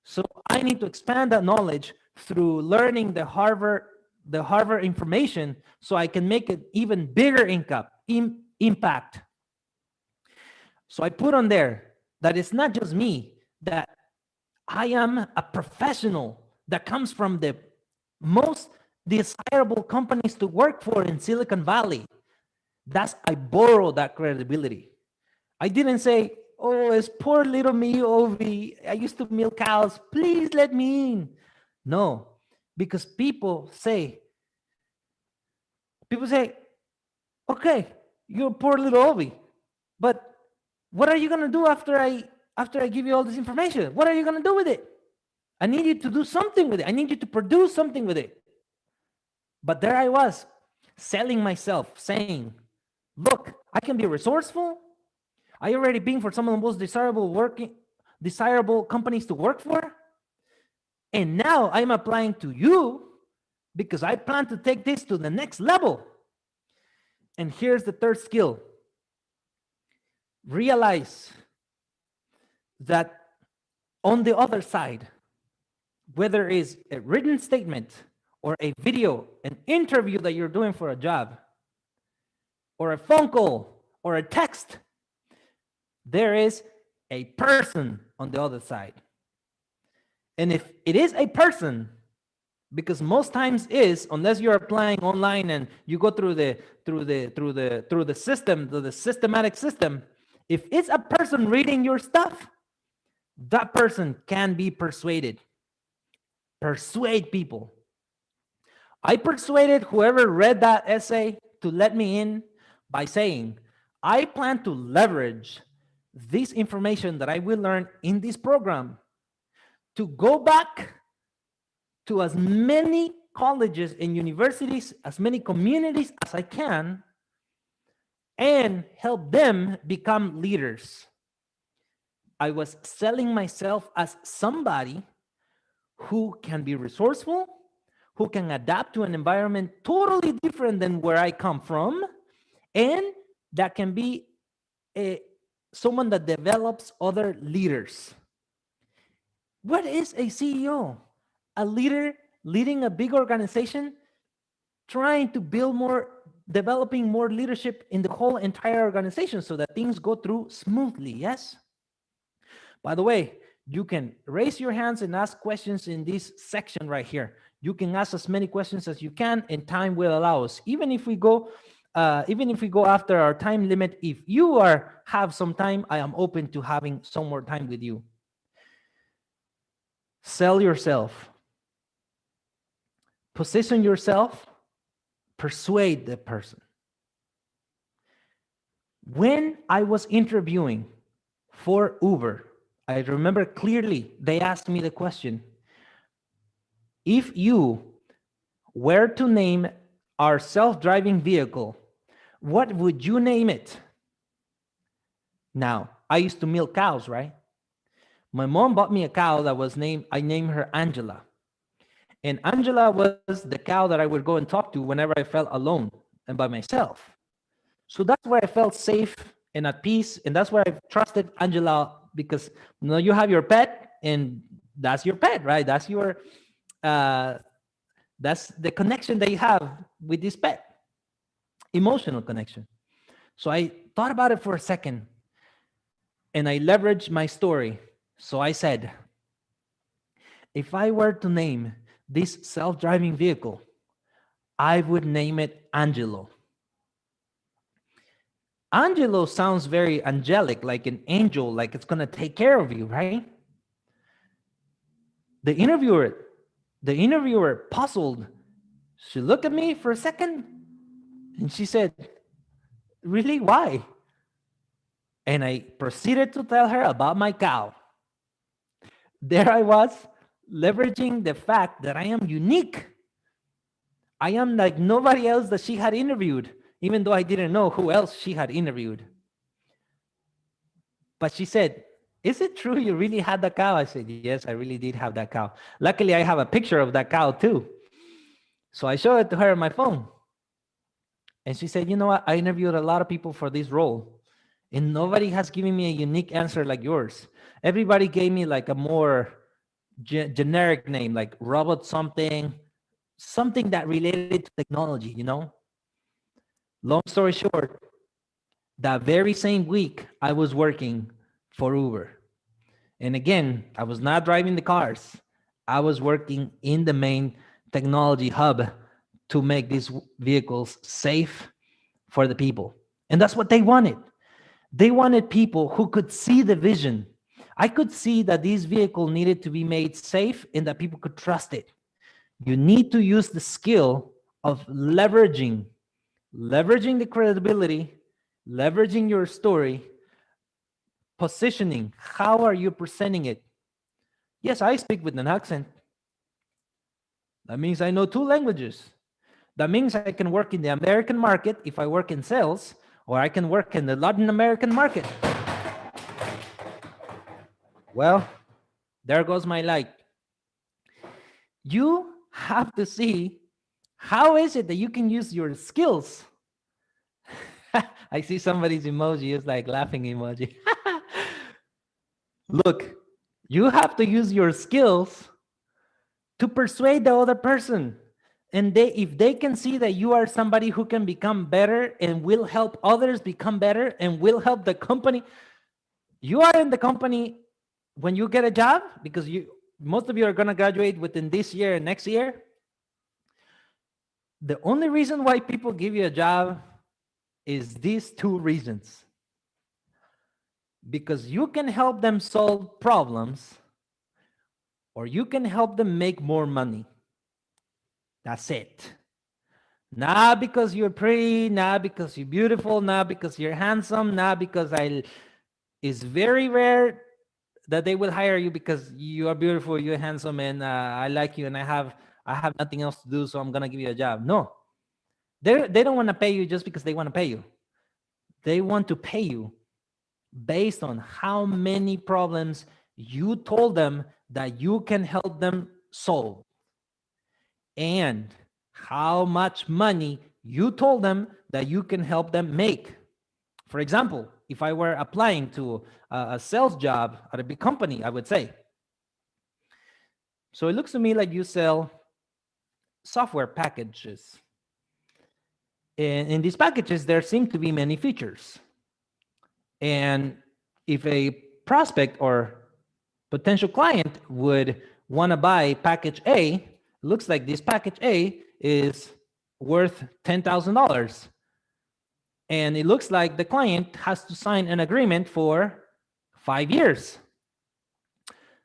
So I need to expand that knowledge through learning the Harvard information so I can make an even bigger impact. So I put on there that it's not just me, that I am a professional that comes from the most desirable companies to work for in Silicon Valley. I borrow that credibility. I didn't say, oh, it's poor little me, Ovi. I used to milk cows. Please let me in. No, because people say, okay, you're poor little Ovi, but what are you gonna do after I give you all this information? What are you gonna do with it? I need you to do something with it. I need you to produce something with it. But there I was, selling myself, saying, look, I can be resourceful. I already been for some of the most desirable companies to work for. And now I'm applying to you because I plan to take this to the next level. And here's the third skill. Realize that on the other side, whether it's a written statement or a video, an interview that you're doing for a job, or a phone call, or a text, there is a person on the other side. And if it is a person, because most times is, unless you're applying online and you go through the system, the systematic system, if it's a person reading your stuff, that person can be persuaded. Persuade people. I persuaded whoever read that essay to let me in by saying, I plan to leverage this information that I will learn in this program to go back to as many colleges and universities, as many communities as I can, and help them become leaders. I was selling myself as somebody who can be resourceful, who can adapt to an environment totally different than where I come from, and that can be someone that develops other leaders. What is a CEO? A leader leading a big organization, trying to build more, developing more leadership in the whole entire organization so that things go through smoothly, yes? By the way, you can raise your hands and ask questions in this section right here. You can ask as many questions as you can, and time will allow us. Even if we go after our time limit, if you have some time, I am open to having some more time with you. Sell yourself. Position yourself. Persuade the person. When I was interviewing for Uber, I remember clearly they asked me the question, if you were to name our self-driving vehicle, what would you name it? Now, I used to milk cows, right? My mom bought me a cow that was I named her Angela. And Angela was the cow that I would go and talk to whenever I felt alone and by myself. So that's where I felt safe and at peace. And that's where I trusted Angela, because you have your pet and that's your pet, right? That's that's the connection that you have with this pet, emotional connection. So I thought about it for a second and I leveraged my story. So I said, if I were to name this self-driving vehicle, I would name it Angelo. Angelo sounds very angelic, like an angel, like it's going to take care of you, right? The interviewer puzzled. She looked at me for a second and she said, really, why? And I proceeded to tell her about my cow. There I was, leveraging the fact that I am unique. I am like nobody else that she had interviewed, even though I didn't know who else she had interviewed. But she said, is it true you really had the cow? I said, yes, I really did have that cow. Luckily, I have a picture of that cow too. So I showed it to her on my phone. And she said, you know what? I interviewed a lot of people for this role, and nobody has given me a unique answer like yours. Everybody gave me like a more generic name, like robot something, something that related to technology, you know? Long story short, that very same week, I was working for Uber. And again, I was not driving the cars. I was working in the main technology hub to make these vehicles safe for the people. And that's what they wanted. They wanted people who could see the vision. I could see that this vehicle needed to be made safe and that people could trust it. You need to use the skill of leveraging the credibility, leveraging your story, positioning. How are you presenting it? Yes, I speak with an accent. That means I know 2 languages. That means I can work in the American market if I work in sales, or I can work in the Latin American market. Well, there goes my light. You have to see how is it that you can use your skills. I see somebody's emoji is like laughing emoji. Look, you have to use your skills to persuade the other person. And if they can see that you are somebody who can become better and will help others become better and will help the company, you are in the company when you get a job, because most of you are going to graduate within this year and next year. The only reason why people give you a job is these 2 reasons. Because you can help them solve problems, or you can help them make more money. That's it. Not because you're pretty, not because you're beautiful, not because you're handsome, not because it's very rare that they will hire you because you are beautiful, you're handsome, and I like you, and I have nothing else to do, so I'm gonna give you a job. No, they don't want to pay you just because they want to pay you. They want to pay you based on how many problems you told them that you can help them solve, and how much money you told them that you can help them make. For example, if I were applying to a sales job at a big company, I would say, so it looks to me like you sell software packages. And in these packages, there seem to be many features. And if a prospect or potential client would want to buy package A, it looks like this package A is worth $10,000. And it looks like the client has to sign an agreement for 5 years.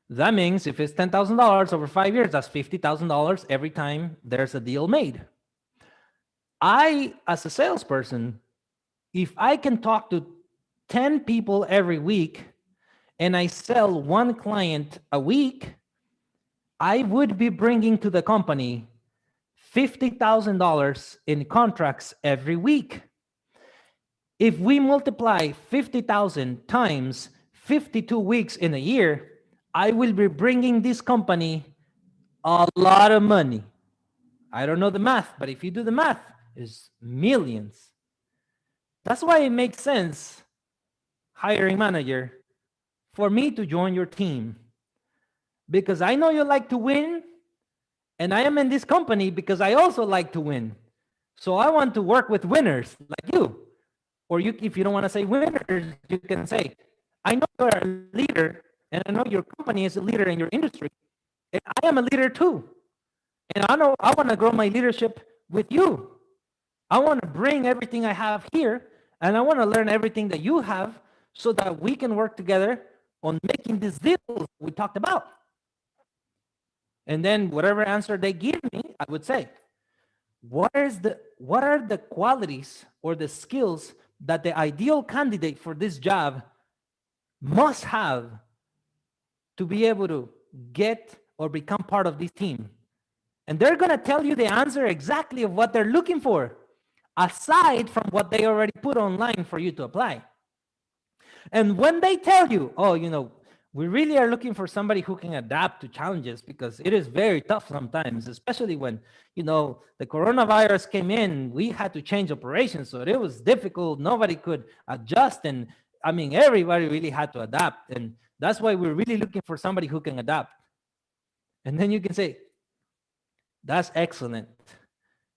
That means if it's $10,000 over 5 years, that's $50,000 every time there's a deal made. I, as a salesperson, if I can talk to 10 people every week and I sell 1 client a week, I would be bringing to the company $50,000 in contracts every week. If we multiply 50,000 times 52 weeks in a year, I will be bringing this company a lot of money. I don't know the math, but if you do the math, it's millions. That's why it makes sense, hiring manager, for me to join your team. Because I know you like to win, and I am in this company because I also like to win. So I want to work with winners like you. Or if you don't want to say winners, you can say, I know you're a leader, and I know your company is a leader in your industry, and I am a leader too. And I know I want to grow my leadership with you. I want to bring everything I have here, and I want to learn everything that you have so that we can work together on making these deals we talked about. And then whatever answer they give me, I would say, what are the qualities or the skills that the ideal candidate for this job must have to be able to get or become part of this team? And they're going to tell you the answer exactly of what they're looking for, aside from what they already put online for you to apply. And when they tell you, oh, we really are looking for somebody who can adapt to challenges, because it is very tough sometimes, especially when, the coronavirus came in. We had to change operations, so it was difficult. Nobody could adjust, and I mean, everybody really had to adapt, and that's why we're really looking for somebody who can adapt. And then you can say, that's excellent,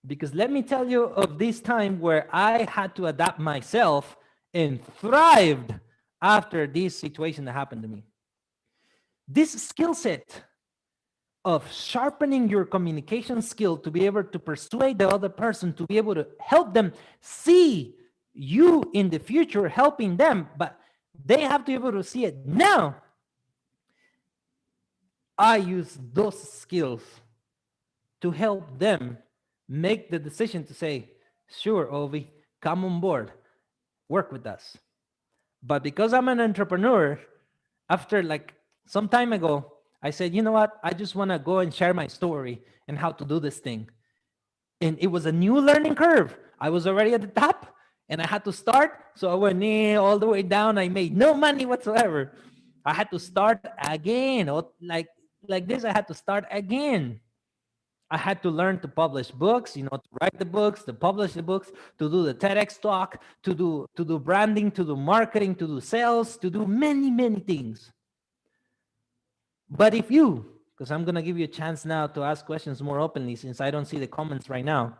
because let me tell you of this time where I had to adapt myself and thrived after this situation that happened to me. This skill set of sharpening your communication skill to be able to persuade the other person, to be able to help them see you in the future helping them, but they have to be able to see it now. I use those skills to help them make the decision to say, sure, Ovi, come on board, work with us. But because I'm an entrepreneur, after like some time ago, I said, you know what? I just want to go and share my story and how to do this thing. And it was a new learning curve. I was already at the top and I had to start. So I went all the way down. I made no money whatsoever. I had to start again. Or like this, I had to start again. I had to learn to publish books, to write the books, to publish the books, to do the TEDx talk, to do branding, to do marketing, to do sales, to do many, many things. But if you, because I'm going to give you a chance now to ask questions more openly, since I don't see the comments right now.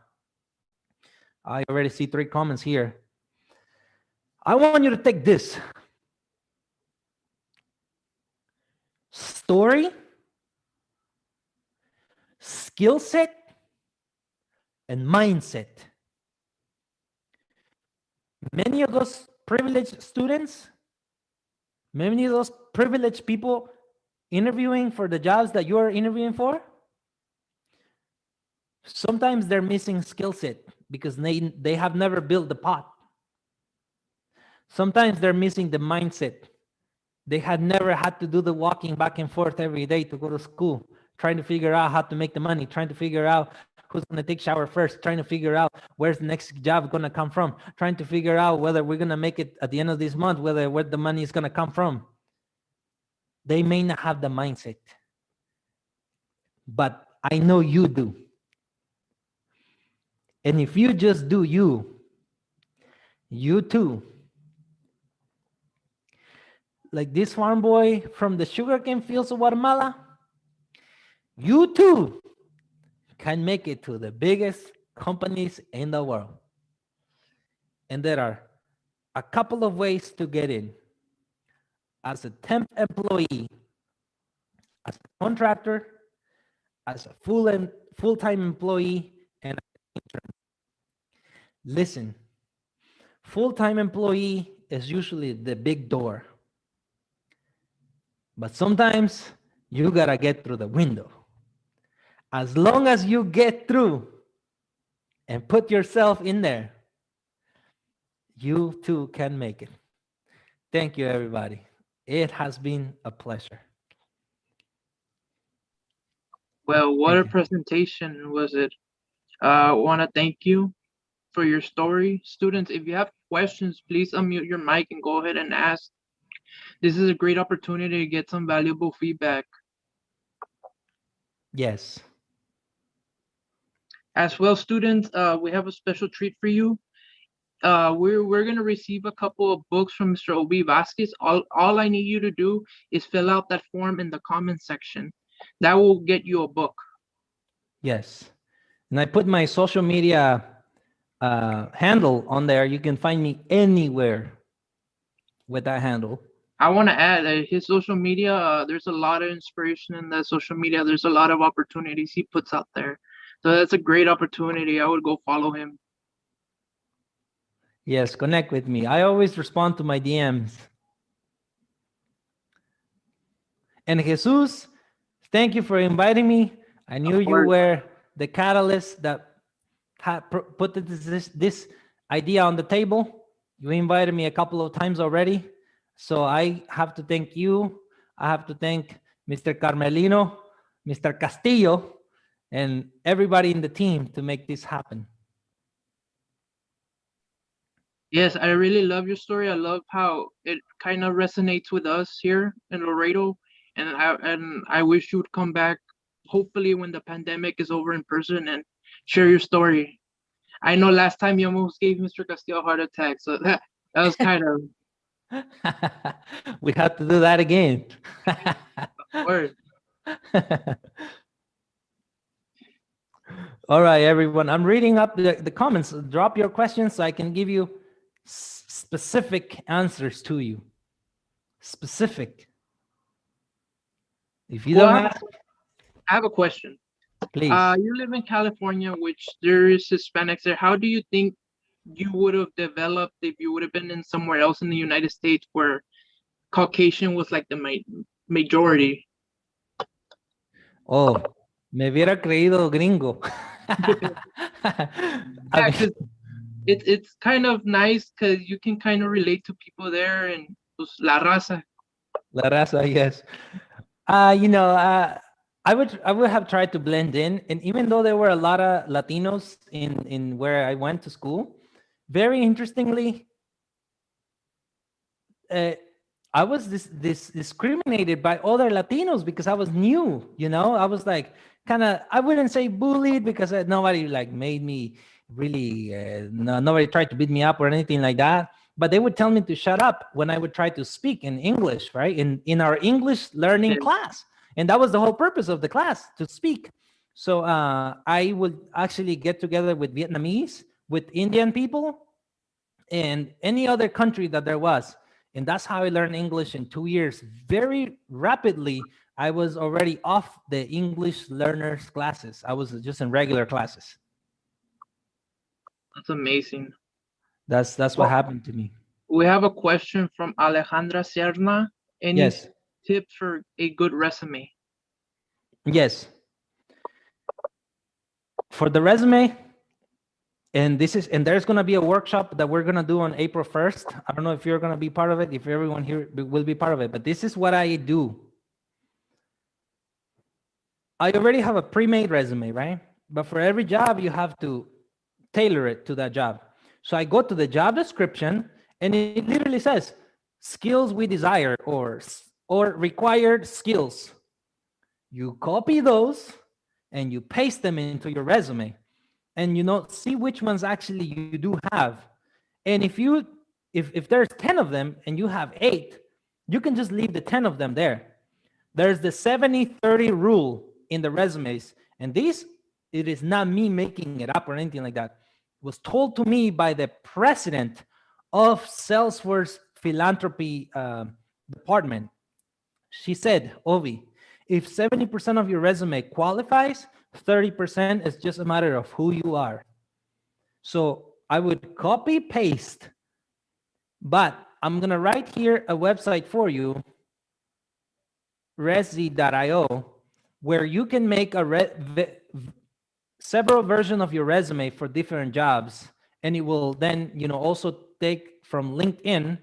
I already see 3 comments here. I want you to take this story, skill set, and mindset. Many of those privileged students, many of those privileged people interviewing for the jobs that you're interviewing for, sometimes they're missing skill set because they have never built the pot. Sometimes they're missing the mindset. They had never had to do the walking back and forth every day to go to school, trying to figure out how to make the money, trying to figure out who's going to take shower first, trying to figure out where's the next job going to come from, trying to figure out whether we're going to make it at the end of this month, where the money is going to come from. They may not have the mindset, but I know you do. And if you just do you too, like this farm boy from the sugarcane fields of Guatemala, you too can make it to the biggest companies in the world. And there are a couple of ways to get in. As a temp employee, as a contractor, as a full-time employee, and an intern. Listen, full-time employee is usually the big door. But sometimes you gotta get through the window. As long as you get through and put yourself in there, you too can make it. Thank you, everybody. It has been a pleasure. Well, what a presentation was it. I want to thank you for your story. Students, if you have questions, please unmute your mic and go ahead and ask. This is a great opportunity to get some valuable feedback. Yes. As well, students, we have a special treat for you. We're gonna receive a couple of books from Mr. Obi Vasquez. All I need you to do is fill out that form in the comment section. That will get you a book. Yes. And I put my social media handle on there. You can find me anywhere with that handle. I want to add his social media. There's a lot of inspiration in that social media. There's a lot of opportunities he puts out there. So that's a great opportunity. I would go follow him. Yes, connect with me. I always respond to my DMs. And Jesus, thank you for inviting me. I knew you were the catalyst that put this idea on the table. You invited me a couple of times already. So I have to thank you. I have to thank Mr. Carmelino, Mr. Castillo, and everybody in the team to make this happen. Yes, I really love your story. I love how it kind of resonates with us here in Laredo, and I wish you would come back, hopefully when the pandemic is over in person and share your story. I know last time you almost gave Mr. Castillo a heart attack, so that was kind of We have to do that again. word. All right, everyone. I'm reading up the comments. Drop your questions so I can give you specific answers to you. Specific. If you Well, don't ask, I have a question. please. You live in California, which there is Hispanics there. How do you think you would have developed if you would have been in somewhere else in the United States where Caucasian was like the majority? Oh, me hubiera creído gringo. I Yeah, mean, because it's kind of nice because you can kind of relate to people there and pues, la raza. la raza, yes. I would have tried to blend in, and even though there were a lot of Latinos in where I went to school, very interestingly, uh, I was this discriminated by other Latinos because I was new. I was like kind of, I wouldn't say bullied because nobody like made me really. Nobody tried to beat me up or anything like that. But they would tell me to shut up when I would try to speak in English, right? In our English learning Yeah. class, and that was the whole purpose of the class, to speak. So I would actually get together with Vietnamese, with Indian people, and any other country that there was. And that's how I learned English in 2 years. Very rapidly, I was already off the English learners classes. I was just in regular classes. That's amazing. That's what Well, happened to me. we have a question from Alejandra Serna. Any Yes. tips for a good resume? Yes. For the resume, and there's going to be a workshop that we're going to do on April 1st. I don't know if you're going to be part of it, if everyone here will be part of it, but this is what I do. I already have a pre-made resume, right? But for every job, you have to tailor it to that job. So I go to the job description, and it literally says skills we desire or required skills. You copy those and you paste them into your resume, and see which ones actually you do have. And if there's 10 of them and you have 8, you can just leave the 10 of them there. There's the 70-30 rule in the resumes. And it is not me making it up or anything like that. It was told to me by the president of Salesforce philanthropy department. She said, Ovi, if 70% of your resume qualifies, 30% is just a matter of who you are. So I would copy paste, but I'm going to write here a website for you, resi.io, where you can make several versions of your resume for different jobs, and it will then also take from LinkedIn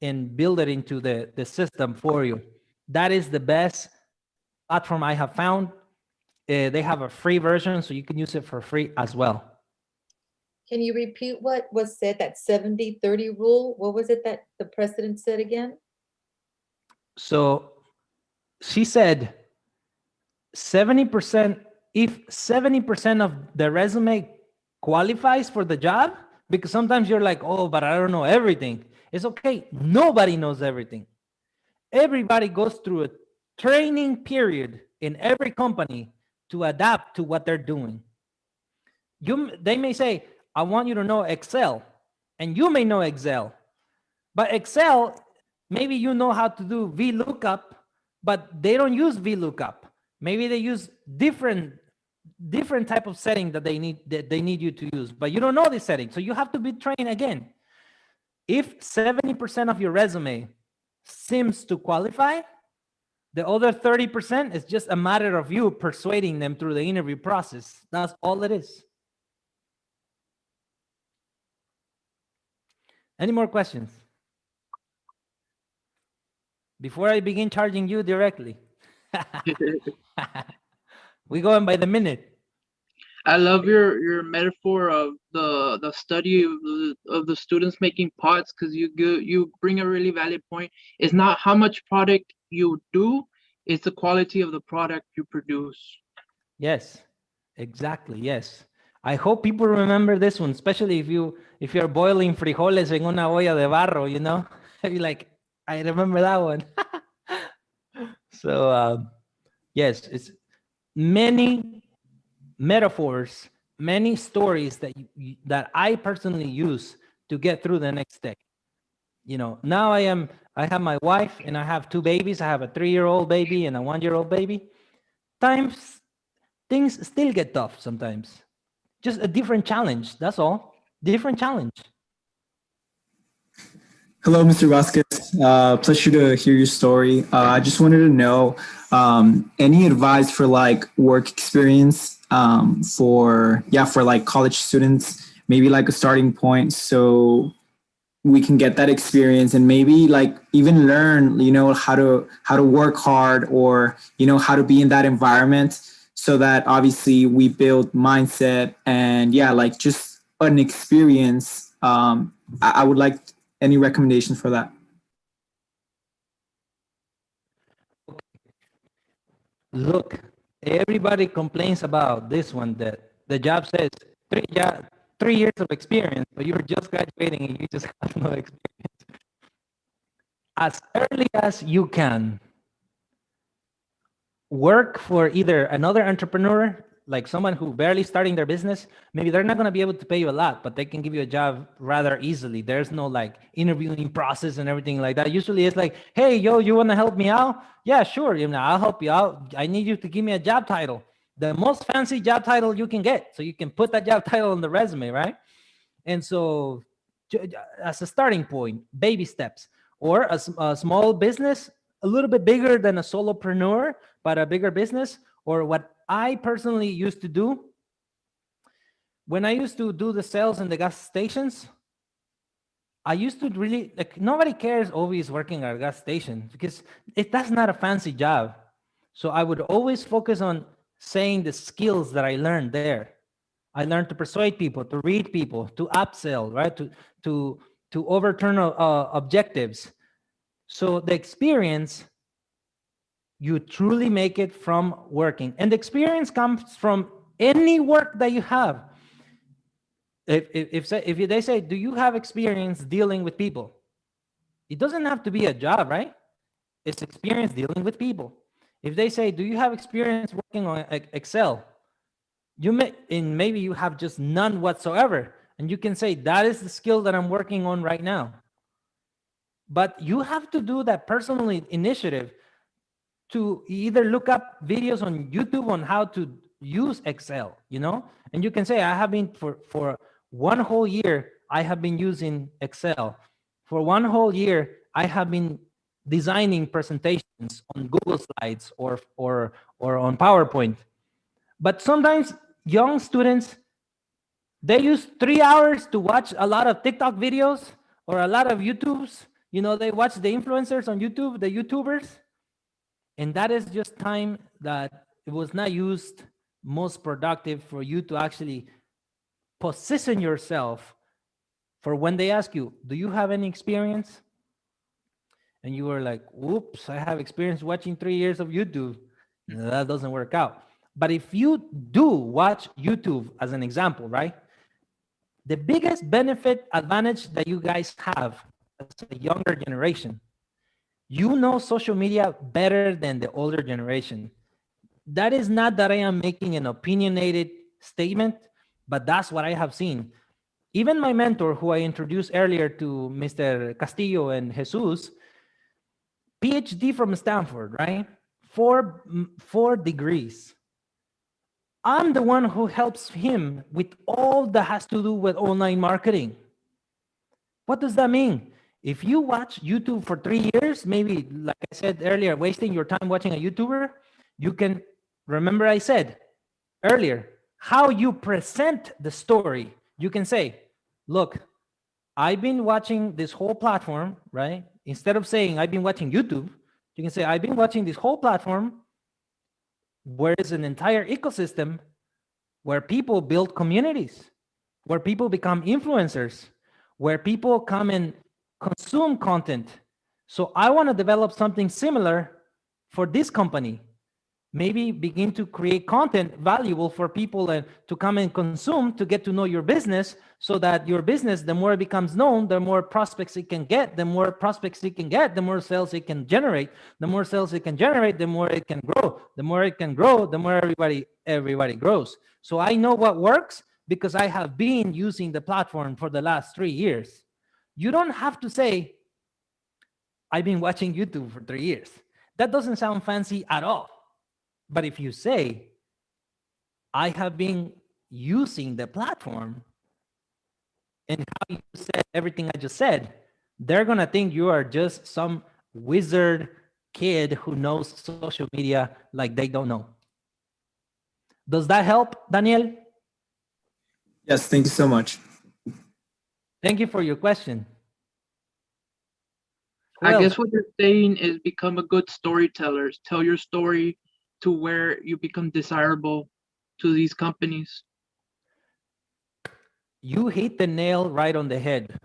and build it into the system for you. That is the best platform I have found. They have a free version, so you can use it for free as well. Can you repeat what was said, that 70-30 rule? What was it that the president said again? So she said 70%, if 70% of the resume qualifies for the job, because sometimes you're like, oh, but I don't know everything. It's okay. Nobody knows everything. Everybody goes through a training period in every company to adapt to what they're doing. They may say, I want you to know Excel, and you may know Excel, but Excel, maybe you know how to do VLOOKUP, but they don't use VLOOKUP. Maybe they use different type of setting that they need you to use, but you don't know the setting, so you have to be trained again. If 70% of your resume seems to qualify, the other 30% is just a matter of you persuading them through the interview process. That's all it is. Any more questions before I begin charging you directly? We going by the minute. I love your metaphor of the study of the students making pots, because you bring a really valid point. It's not how much product you do, it's the quality of the product you produce. Yes, exactly. Yes. I hope people remember this one, especially if you're boiling frijoles en una olla de barro, you know? You're like, I remember that one. So yes, it's many metaphors, many stories that that I personally use to get through the next day. You know, now I have my wife and I have two babies. I have a 3-year-old baby and a 1-year-old baby. Times things still get tough sometimes. Just a different challenge. That's all. Different challenge. Hello, Mr. Vasquez. Pleasure to hear your story. I just wanted to know any advice for like work experience for like college students, maybe like a starting point so we can get that experience and maybe like even learn, how to work hard or, how to be in that environment so that obviously we build mindset and like just an experience. I would like any recommendations for that. Look, everybody complains about this one that the job says 3 years of experience, but you're just graduating and you just have no experience. As early as you can, work for either another entrepreneur, like someone who barely starting their business. Maybe they're not going to be able to pay you a lot, but they can give you a job rather easily. There's no like interviewing process and everything like that. Usually it's like, hey, yo, you want to help me out? Yeah, sure. I'll help you out. I need you to give me a job title, the most fancy job title you can get, so you can put that job title on the resume, right? And so as a starting point, baby steps, or a small business, a little bit bigger than a solopreneur, but a bigger business. Or what I personally used to do when I used to do the sales in the gas stations, I used to really, like, nobody cares Ovi is working at a gas station because that's not a fancy job. So I would always focus on saying the skills that I learned there. I learned to persuade people, to read people, to upsell, right? To overturn objectives. So the experience, you truly make it from working. And the experience comes from any work that you have. If they say, do you have experience dealing with people? It doesn't have to be a job, right? It's experience dealing with people. If they say, do you have experience working on Excel? Maybe you have just none whatsoever. And you can say, that is the skill that I'm working on right now. But you have to do that personal initiative to either look up videos on YouTube on how to use Excel, and you can say, I have been for 1 whole year, I have been using Excel. For 1 whole year, I have been designing presentations on Google Slides or on PowerPoint. But sometimes young students, they use 3 hours to watch a lot of TikTok videos or a lot of YouTubes. They watch the influencers on YouTube, the YouTubers. And that is just time that it was not used most productive for you to actually position yourself for when they ask you, do you have any experience? And you were like, whoops, I have experience watching 3 years of YouTube. That doesn't work out. But if you do watch YouTube as an example, right? The biggest benefit advantage that you guys have as a younger generation, social media better than the older generation. That is not that I am making an opinionated statement, but that's what I have seen. Even my mentor, who I introduced earlier to Mr. Castillo and Jesus, PhD from Stanford, right? Four degrees. I'm the one who helps him with all that has to do with online marketing. What does that mean? If you watch YouTube for 3 years, maybe, like I said earlier, wasting your time watching a YouTuber, you can, remember I said earlier, how you present the story. You can say, look, I've been watching this whole platform, right? Instead of saying I've been watching YouTube, you can say I've been watching this whole platform where it's an entire ecosystem where people build communities, where people become influencers, where people come and consume content. So I want to develop something similar for this company. Maybe begin to create content valuable for people and to come and consume, to get to know your business, so that your business, the more it becomes known, the more prospects it can get, the more prospects it can get, the more sales it can generate, the more sales it can generate, the more it can grow, the more it can grow, the more everybody grows. So I know what works because I have been using the platform for the last 3 years. You don't have to say, I've been watching YouTube for 3 years. That doesn't sound fancy at all. But if you say, I have been using the platform, and how you said everything I just said, they're going to think you are just some wizard kid who knows social media like they don't know. Does that help, Daniel? Yes, thank you so much. Thank you for your question. Who I else? guess what you're saying is become a good storyteller. Tell your story to where you become desirable to these companies. You hit the nail right on the head.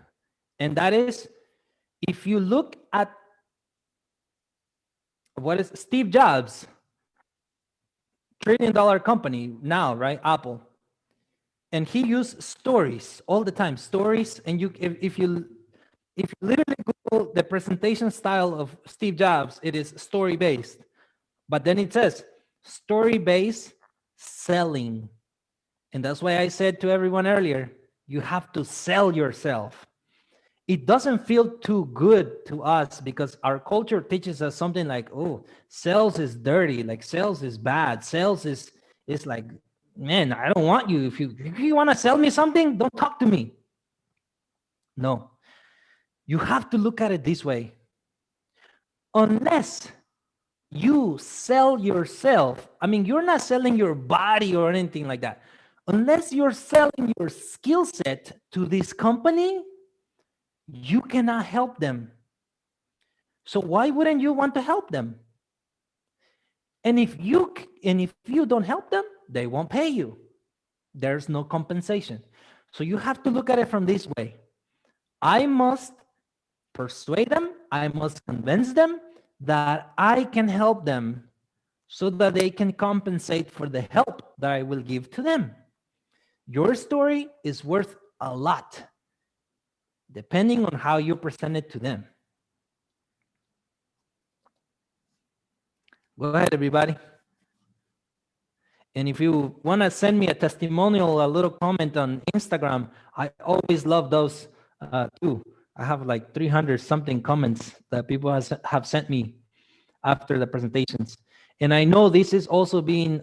And that is, if you look at what is Steve Jobs, $1 trillion company now, right? Apple. And he used stories all the time, stories. And if you literally Google the presentation style of Steve Jobs, it is story-based. But then it says story-based selling. And that's why I said to everyone earlier, you have to sell yourself. It doesn't feel too good to us because our culture teaches us something like, oh, sales is dirty, like sales is bad. Sales is like, man, I don't want you. If you want to sell me something, don't talk to me. No, you have to look at it this way. Unless you sell yourself, I mean, you're not selling your body or anything like that. Unless you're selling your skill set to this company, you cannot help them. So why wouldn't you want to help them? And if you don't help them, they won't pay you. There's no compensation. So you have to look at it from this way. I must persuade them, I must convince them that I can help them so that they can compensate for the help that I will give to them. Your story is worth a lot, depending on how you present it to them. Go ahead, everybody. And if you want to send me a testimonial, a little comment on Instagram, I always love those too. I have like 300 something comments that people have sent me after the presentations. And I know this is also being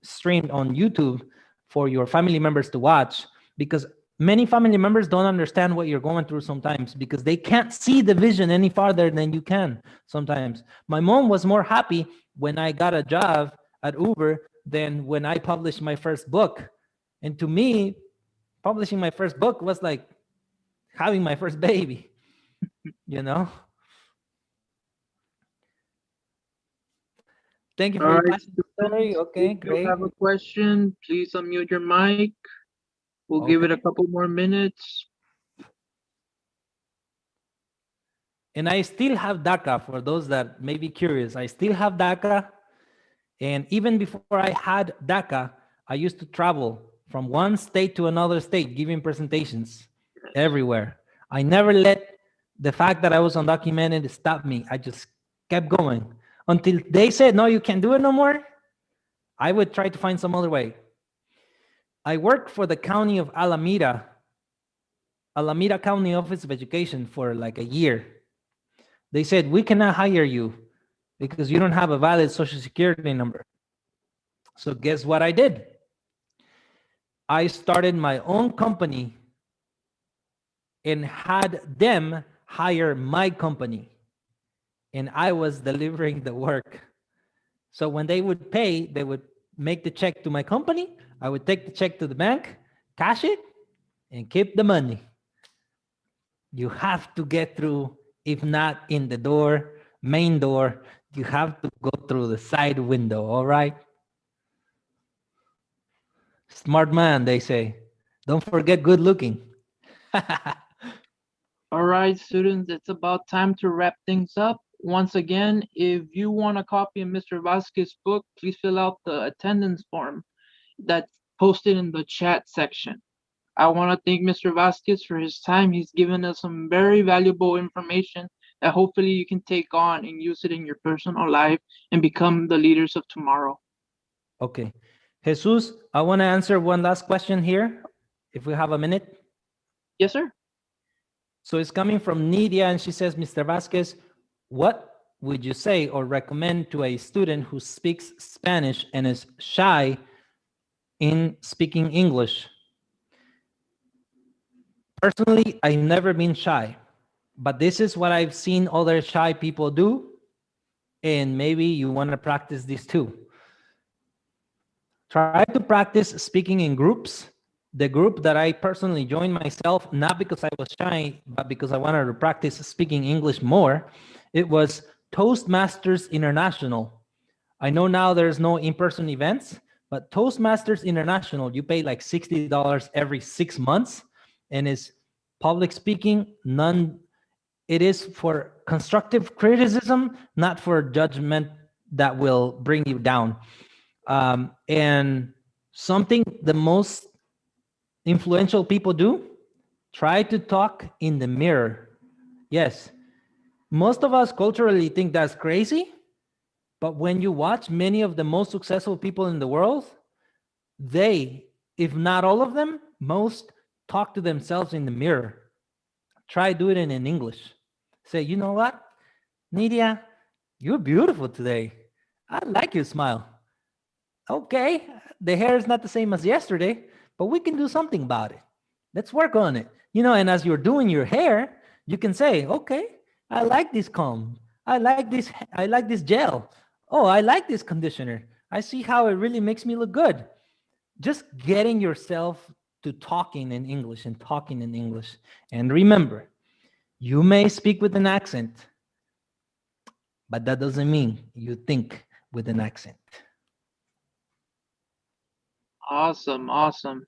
streamed on YouTube for your family members to watch, because many family members don't understand what you're going through sometimes because they can't see the vision any farther than you can sometimes. My mom was more happy when I got a job at Uber than when I published my first book. And to me, publishing my first book was like having my first baby, you know? Thank you for your story. Okay, great. If you have a question, please unmute your mic. We'll give it a couple more minutes. And I still have DACA for those that may be curious. I still have DACA. And even before I had DACA, I used to travel from one state to another state, giving presentations everywhere. I never let the fact that I was undocumented stop me. I just kept going until they said, no, you can't do it no more. I would try to find some other way. I worked for the county of Alameda County Office of Education for like a year. They said, we cannot hire you because you don't have a valid social security number. So guess what I did? I started my own company and had them hire my company. And I was delivering the work. So when they would pay, they would make the check to my company. I would take the check to the bank, cash it, and keep the money. You have to get through, if not in the door, main door, you have to go through the side window, all right? Smart man, they say. Don't forget good looking. All right, students, it's about time to wrap things up. Once again, if you want a copy of Mr. Vasquez's book, please fill out the attendance form that's posted in the chat section. I want to thank Mr. Vasquez for his time. He's given us some very valuable information that hopefully you can take on and use it in your personal life and become the leaders of tomorrow. Okay. Jesus, I want to answer one last question here, if we have a minute. Yes, sir. So it's coming from Nidia, and she says, Mr. Vasquez, what would you say or recommend to a student who speaks Spanish and is shy in speaking English? Personally, I've never been shy, but this is what I've seen other shy people do, and maybe you want to practice this too. Try to practice speaking in groups. The group that I personally joined myself, not because I was shy, but because I wanted to practice speaking English more, it was Toastmasters International. I know now there's no in-person events, but Toastmasters International, you pay like $60 every 6 months, and it's public speaking. It is for constructive criticism, not for judgment that will bring you down. And something the most influential people do, try to talk in the mirror. Yes, most of us culturally think that's crazy, but when you watch many of the most successful people in the world, they, if not all of them, most talk to themselves in the mirror. Try do it in English. Say, you know what, Nidia, you're beautiful today. I like your smile. Okay, the hair is not the same as yesterday, but we can do something about it. Let's work on it. You know, and as you're doing your hair, you can say, okay, I like this comb. I like this gel. Oh, I like this conditioner. I see how it really makes me look good. Just getting yourself to talking in English and talking in English. And remember, you may speak with an accent, but that doesn't mean you think with an accent. Awesome, awesome.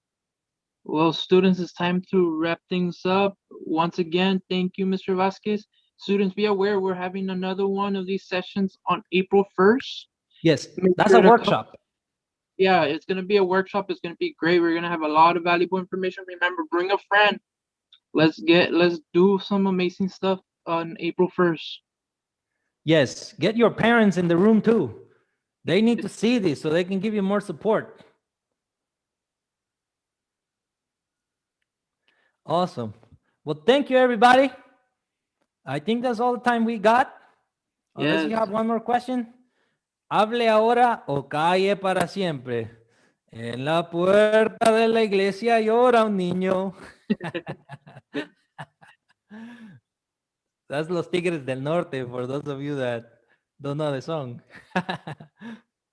Well, students, it's time to wrap things up. Once again, thank you, Mr. Vasquez. Students, be aware we're having another one of these sessions on April 1st. Yes, Make that's sure a to come. workshop. Yeah, it's going to be a workshop. It's going to be great. We're going to have a lot of valuable information. Remember, bring a friend. Let's do some amazing stuff on April 1st. Yes, get your parents in the room too. They need to see this so they can give you more support. Awesome. Well, thank you, everybody. I think that's all the time we got. Unless you Yes. have one more question. Hable ahora o calle para siempre. En la puerta de la iglesia llora un niño. That's Los Tigres del Norte, for those of you that don't know the song.